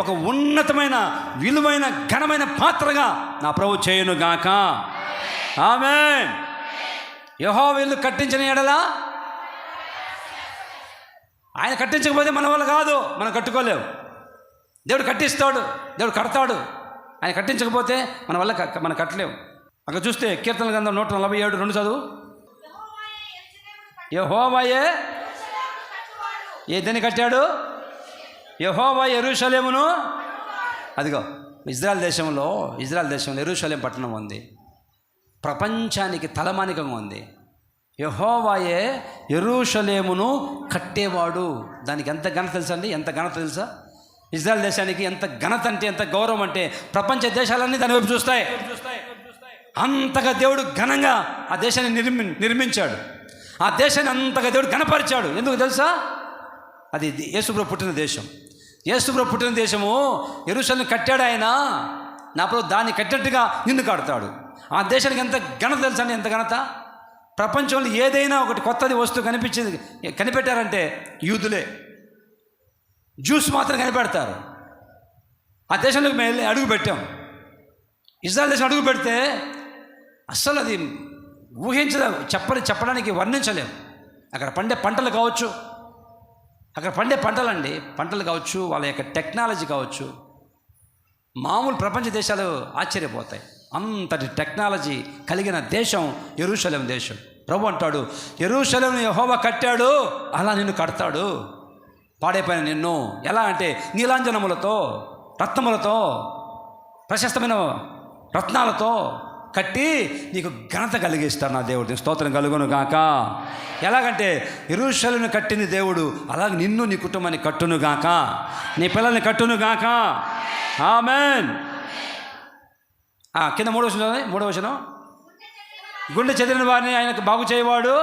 Speaker 1: ఒక ఉన్నతమైన, విలువైన, ఘనమైన పాత్రగా నా ప్రభు చేయును గాక. ఆమేన్. యెహోవా ఇల్లు కట్టించిన ఎడల, ఆయన కట్టించకపోతే మన వల్ల కాదు, మనం కట్టుకోలేము. దేవుడు కట్టిస్తాడు, దేవుడు కడతాడు. ఆయన కట్టించకపోతే మన వల్ల మనం కట్టలేము. అక్కడ చూస్తే కీర్తనల గ్రంథం 147:2 చదువు. యెహోవాయే ఏదని కట్టాడు? యెహోవా యెరూషలేమును. అదిగో ఇజ్రాయెల్ దేశంలో యెరూషలేం పట్టణం ఉంది, ప్రపంచానికి తలమానికంగా ఉంది. యెహోవాయే యెరూషలేమును కట్టేవాడు. దానికి ఎంత ఘనత తెలుసా అండి? ఎంత ఘనత తెలుసా? ఇజ్రాయెల్ దేశానికి ఎంత ఘనత అంటే, ఎంత గౌరవం అంటే, ప్రపంచ దేశాలన్నీ దాని వైపు చూస్తాయి. అంతగా దేవుడు ఘనంగా ఆ దేశాన్ని నిర్మించాడు. ఆ దేశాన్ని అంతగా దేవుడు ఘనపరిచాడు. ఎందుకు తెలుసా? అది యేసుప్రభు పుట్టిన దేశం. యేసుప్రభు పుట్టిన దేశము యెరూషలేం కట్టాడు ఆయన. నా ప్రభు దాన్ని కట్టినట్టుగా నిన్ను కడతాడు. ఆ దేశానికి ఎంత ఘనత తెలుసా అండి? ఎంత ఘనత! ప్రపంచంలో ఏదైనా ఒకటి కొత్తది వస్తువు కనిపెట్టారంటే యూదులే, జ్యూస్ మాత్రం కనిపెడతారు. ఆ దేశంలోకి మేము వెళ్ళి అడుగు పెట్టాం. ఇజ్రాయెల్ దేశం అడుగు పెడితే అస్సలు అది చెప్పడానికి వర్ణించలేము. అక్కడ పండే పంటలు కావచ్చు, పంటలు కావచ్చు, వాళ్ళ యొక్క టెక్నాలజీ కావచ్చు, మామూలు ప్రపంచ దేశాలు ఆశ్చర్యపోతాయి. అంతటి టెక్నాలజీ కలిగిన దేశం యెరూషలేం దేశం. ప్రభు అంటాడు, యెరూషలేంను యెహోవా కట్టాడు, అలా నిన్ను కడతాడు. పాడైపోయిన నిన్ను ఎలా అంటే నీలాంజనములతో, రత్నములతో, ప్రశస్తమైన రత్నాలతో కట్టి నీకు ఘనత కలిగిస్తాడు నా దేవుడు. స్తోత్రం కలుగును గాక. ఎలాగంటే యెరూషలేమును కట్టింది దేవుడు, అలాగే నిన్ను, నీ కుటుంబాన్ని కట్టును గాక, నీ పిల్లల్ని కట్టును గాక. ఆమేన్. కింద 3వ వచనం, గుండె చెదిరిన వారిని ఆయనకు బాగు చేయవాడు.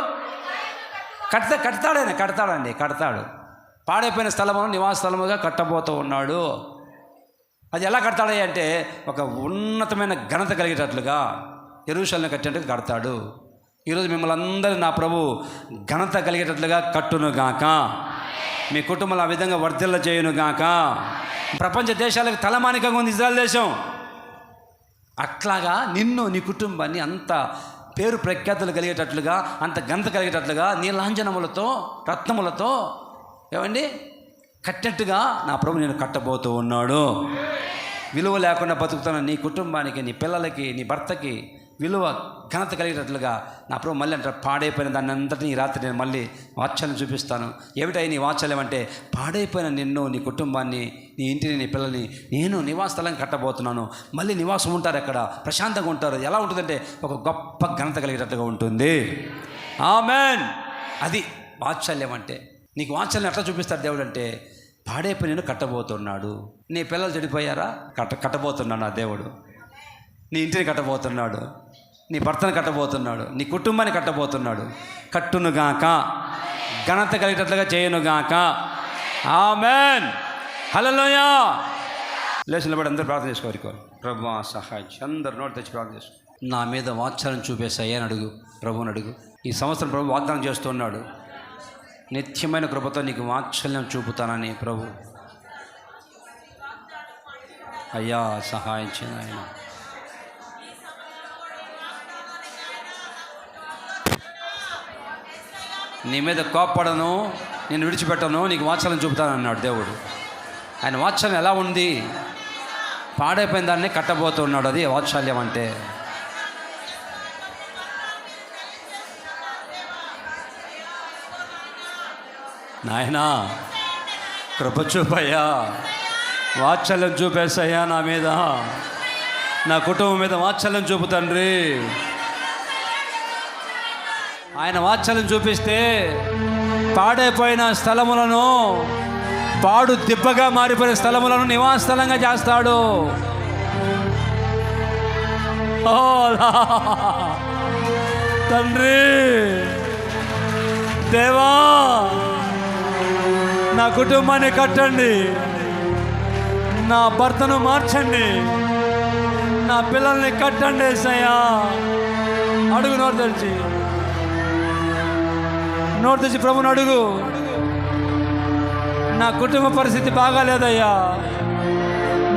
Speaker 1: కడతాడు. పాడైపోయిన స్థలమును నివాస స్థలముగా కట్టబోతూ ఉన్నాడు. అది ఎలా కడతాడు అంటే ఒక ఉన్నతమైన ఘనత కలిగేటట్లుగా యెరూషలేం కట్టినట్టుగా కడతాడు. ఈరోజు మిమ్మల్ని అందరూ నా ప్రభు ఘనత కలిగేటట్లుగా కట్టును గాక. మీ కుటుంబాలు ఆ విధంగా వర్ధిల్ల చేయును గాక. ప్రపంచ దేశాలకు తలమానికంగా ఉంది ఇజ్రాయెల్ దేశం. అట్లాగా నిన్ను, నీ కుటుంబాన్ని అంత పేరు ప్రఖ్యాతులు కలిగేటట్లుగా, అంత ఘనత కలిగేటట్లుగా నీలాంజనములతో, రత్నములతో ఏమండి కట్టినట్టుగా నా ప్రభు నేను కట్టబోతూ ఉన్నాడు. విలువ లేకుండా బతుకుతున్న నీ కుటుంబానికి, నీ పిల్లలకి, నీ భర్తకి విలువ, ఘనత కలిగేటట్లుగా నా ప్రభు మళ్ళీ అంటారు, పాడైపోయిన దాన్ని అంతటి ఈ రాత్రి నేను మళ్ళీ వాత్సల్యం చూపిస్తాను. ఏమిటై నీ వాత్సల్యం అంటే, పాడైపోయిన నిన్ను, నీ కుటుంబాన్ని, నీ ఇంటిని, నీ పిల్లల్ని నేను నివాస స్థలం కట్టబోతున్నాను. మళ్ళీ నివాసం ఉంటారు, అక్కడ ప్రశాంతంగా ఉంటారు. ఎలా ఉంటుందంటే ఒక గొప్ప ఘనత కలిగేటట్టుగా ఉంటుంది. ఆమేన్. అది వాత్సల్యం అంటే. నీకు వాత్సల్యం ఎట్లా చూపిస్తాడు దేవుడు అంటే, పాడైపోయి నేను కట్టబోతున్నాడు. నీ పిల్లలు చెడిపోయారా? కట్టబోతున్నాడు నా దేవుడు. నీ ఇంటిని కట్టబోతున్నాడు. నీ భర్తను కట్టబోతున్నాడు, నీ కుటుంబాన్ని కట్టబోతున్నాడు. కట్టునుగాక, ఘనత కలిగేటట్లుగా చేయనుగాక. ఆమెన్. హల్లెలూయా. లేచి నిలబడి అందరూ ప్రార్థన చేసుకోవాలి. ప్రభువా సహాయం. అందరు నోటి తెచ్చి ప్రార్థన చేసుకో. నా మీద వాత్సల్యం చూపేసాయి అని అడుగు, ప్రభువుని అడుగు. ఈ సంవత్సరం ప్రభు వాగ్దానం చేస్తున్నాడు, నిత్యమైన కృపతో నీకు వాత్సల్యం చూపుతానని. ప్రభు అయ్యా సహాయం చేయను ఆయన. నీ మీద కోప్పడను, నేను విడిచిపెట్టను, నీకు వాత్సల్యం చూపుతానన్నాడు దేవుడు. ఆయన వాత్సల్యం ఎలా ఉంది? పాడైపోయిన దాన్ని కట్టబోతున్నాడు. అది వాత్సల్యం అంటే. నాయనా కృప చూపయ్యా, వాత్సల్యం చూపేసయ్యా నా మీద, నా కుటుంబం మీద వాత్సల్యం చూపు తండ్రి. ఆయన వాత్సల్యం చూపిస్తే పాడైపోయిన స్థలములను, పాడు దిబ్బగా మారిపోయిన స్థలములను నివాస స్థలంగా చేస్తాడు. తండ్రి దేవా, నా కుటుంబాన్ని కట్టండి, నా భర్తను మార్చండి, నా పిల్లల్ని కట్టండి యేసయ్యా. అడుగు, నోరు తెరిచి ప్రభుని అడుగు. నా కుటుంబ పరిస్థితి బాగాలేదయ్యా,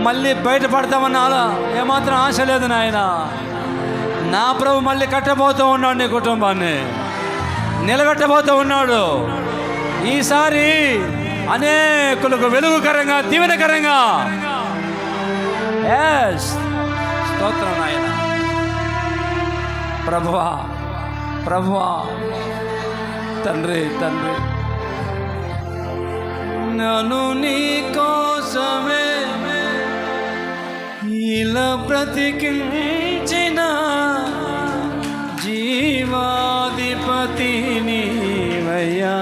Speaker 1: మళ్ళీ బయటపడతామన్న ఏమాత్రం ఆశ లేదు నాయన. నా ప్రభు మళ్ళీ కట్టబోతూ ఉన్నాడు, నీ కుటుంబాన్ని నిలబెట్టబోతూ ఉన్నాడు. ఈసారి అనేకులకు వెలుగుకరంగా, దీవెనకరంగా. స్తోత్రం నాయన. ప్రభువా, ప్రభువా, తండ్రి, తండ్రి, నన్ను నీ కోసమే ఇలా బ్రతికించిన జీవాధిపతి నీవయ్యా.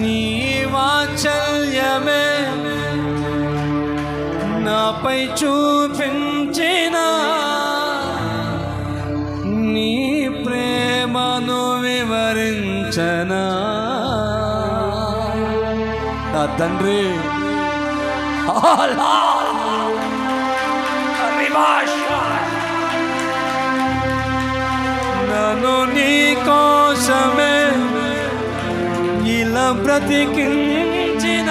Speaker 1: నీ వాత్సల్యమే నాపై చూపించిన, నీ ప్రేమను వివరించనా నా తండ్రి. నన్ను నీ కోసమే ఇలా బ్రతికించిన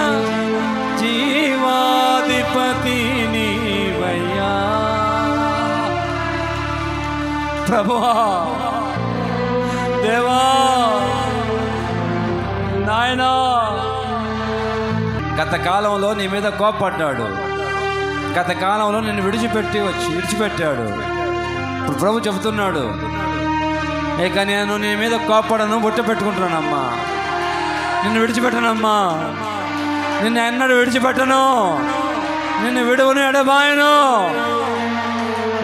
Speaker 1: జీవాధిపతి నీవయ్యా. ప్రభువా, దేవా, నాయనా, గత కాలంలో నీ మీద కోపడ్డాడు, గత కాలంలో నిన్ను విడిచిపెట్టాడు. ఇప్పుడు ప్రభు చెబుతున్నాడు, ఇక నేను నీ మీద కోపడను, బొట్టు పెట్టుకుంటున్నానమ్మా, నిన్ను విడిచిపెట్టనమ్మా, నిన్ను ఎన్నడూ విడిచిపెట్టను, నిన్ను విడువను, ఎడబాయను.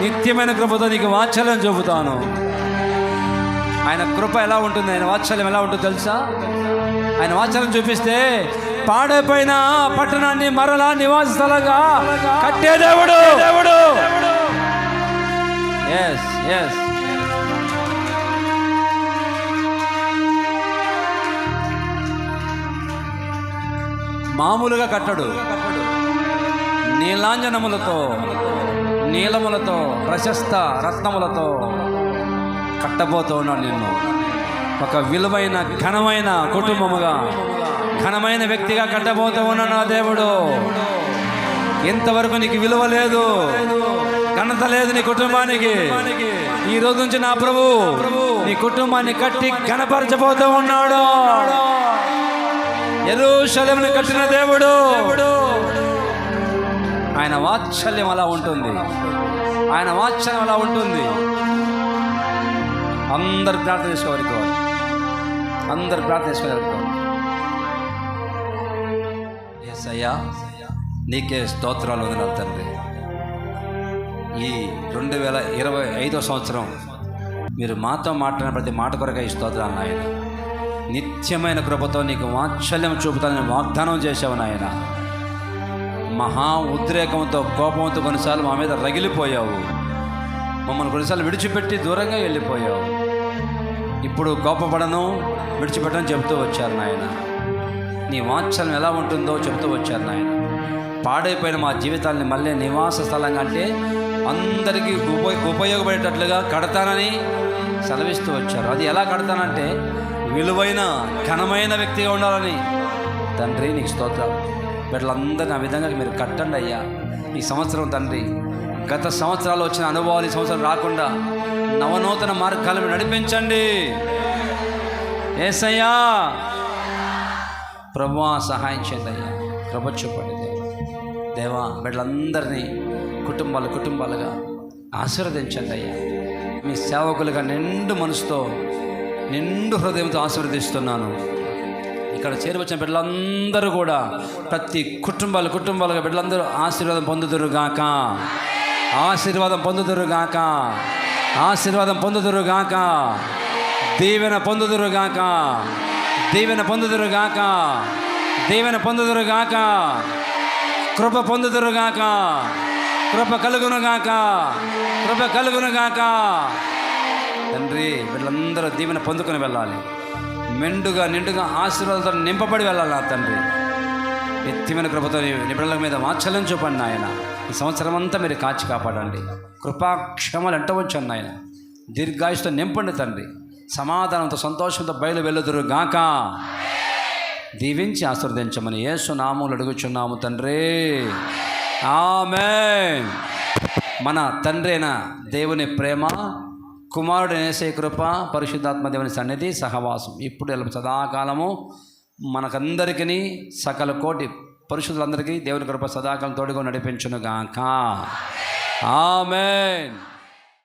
Speaker 1: నిత్యమైన కృపతో నీకు వాత్సల్యం చూపుతాను. ఆయన కృప ఎలా ఉంటుంది, ఆయన వాత్సల్యం ఎలా ఉంటుందో తెలుసా? ఆయన వాత్సల్యం చూపిస్తే పాడైపోయిన పట్టణాన్ని మరలా నివాస స్థలంగా కట్టే దేవుడు. ఎస్ ఎస్ మామూలుగా కట్టడు. నీలాంజనములతో, నీలములతో, ప్రశస్త రత్నములతో కట్టబోతూ ఉన్నాడు నిన్ను. ఒక విలువైన ఘనమైన కుటుంబముగా, ఘనమైన వ్యక్తిగా కట్టబోతూ ఉన్నాడు నా దేవుడు. ఇంతవరకు నీకు విలువ లేదు, ఘనత లేదు నీ కుటుంబానికి. ఈ రోజు నుంచి నా ప్రభు నీ కుటుంబాన్ని కట్టి ఘనపరచబోతూ ఉన్నాడు. యెరూషలేమును కట్టిన దేవుడు. ఆయన వాత్సల్యం అలా ఉంటుంది, ఆయన వాత్సల్యం అలా ఉంటుంది. అందరు ప్రార్థన చేసుకోవాలి, అందరు ప్రార్థన చేసుకోవాలి. యేసయ్యా, నీకే స్తోత్రాలు, వందనాలు తండ్రి. ఈ 2025 సంవత్సరం మీరు మాతో మాట్లాడిన ప్రతి మాట కొరగా ఈ స్తోత్రాలు నాయన. నిత్యమైన కృపతో నీకు వాత్సల్యం చూపుతానని వాగ్దానం చేశావు నాయన. మహా ఉద్రేకంతో కోపంతో కొన్నిసార్లు మా మీద రగిలిపోయావు. మమ్మల్ని కొన్నిసార్లు విడిచిపెట్టి దూరంగా వెళ్ళిపోయావు. ఇప్పుడు కోపపడను, విడిచిపెట్టను చెబుతూ వచ్చారు నాయన. నీ వాత్సల్యం ఎలా ఉంటుందో చెబుతూ వచ్చారు నాయన. పాడైపోయిన మా జీవితాన్ని మళ్ళీ నివాస స్థలంగా అంటే అందరికీ ఉపయోగపడేటట్లుగా కడతానని సెలవిస్తూ వచ్చారు. అది ఎలా కడతానంటే విలువైన ఘనమైన వ్యక్తిగా ఉండాలని. తండ్రి నీకు స్తోత్రం. బిడ్డలందరినీ ఆ విధంగా మీరు కట్టండి అయ్యా. ఈ సంవత్సరం తండ్రి గత సంవత్సరాలు వచ్చిన అనుభవాలు ఈ సంవత్సరం రాకుండా నవనూతన మార్గాలను నడిపించండి యేసయ్యా. ప్రభువా సహాయం చేయండి అయ్యా. కృప చూపండి దేవా. బిడ్డలందరినీ కుటుంబాలుగా ఆశీర్వదించండి అయ్యా. మీ సేవకులుగా నిండు మనసుతో నిండు హృదయంతో ఆశీర్వదిస్తున్నాను. ఇక్కడ చేరువచ్చిన బిడ్డలందరూ కూడా ప్రతి కుటుంబాలుగా బిడ్డలందరూ ఆశీర్వాదం పొందుదురుగాక, ఆశీర్వాదం పొందుదురుగాక, ఆశీర్వాదం పొందుదురుగాక, దీవెన పొందుదురుగాక, దీవెన పొందుదురుగాక, దీవెన పొందుదురుగాక, కృప పొందుదురుగాక, కృప కలుగునుగాక, కృప కలుగునుగాక. తండ్రి వీళ్ళందరూ దీవెన పొందుకొని వెళ్ళాలి. మెండుగా నిండుగా ఆశీర్వాదాలతో నింపబడి వెళ్ళాలి నా తండ్రి. ఎత్తిమైన కృపతో నిబిడల మీద వాత్సల్యం చూపండి నాయన. ఈ సంవత్సరం అంతా మీరు కాచి కాపాడండి. కృపాక్షమలు ఎంట ఉంచండి నాయన. దీర్ఘాయుష్తో నింపండి తండ్రి. సమాధానంతో సంతోషంతో బయలు వెళ్ళుదురు గాక. దీవించి ఆశీర్వదించమని యేసు నామములో అడుగుచున్నాము తండ్రి. ఆమేన్. మన తండ్రి అయిన దేవుని ప్రేమ, కుమారుడు యేసయ్య కృప, పరిశుద్ధాత్మ దేవుని సన్నిధి సహవాసం ఇప్పుడు ఎలా సదాకాలము మనకందరికీ సకల కోటి పరిశుద్ధులందరికీ దేవుని కృప సదాకాలం తోడుగా నడిపించును గాక. ఆమేన్.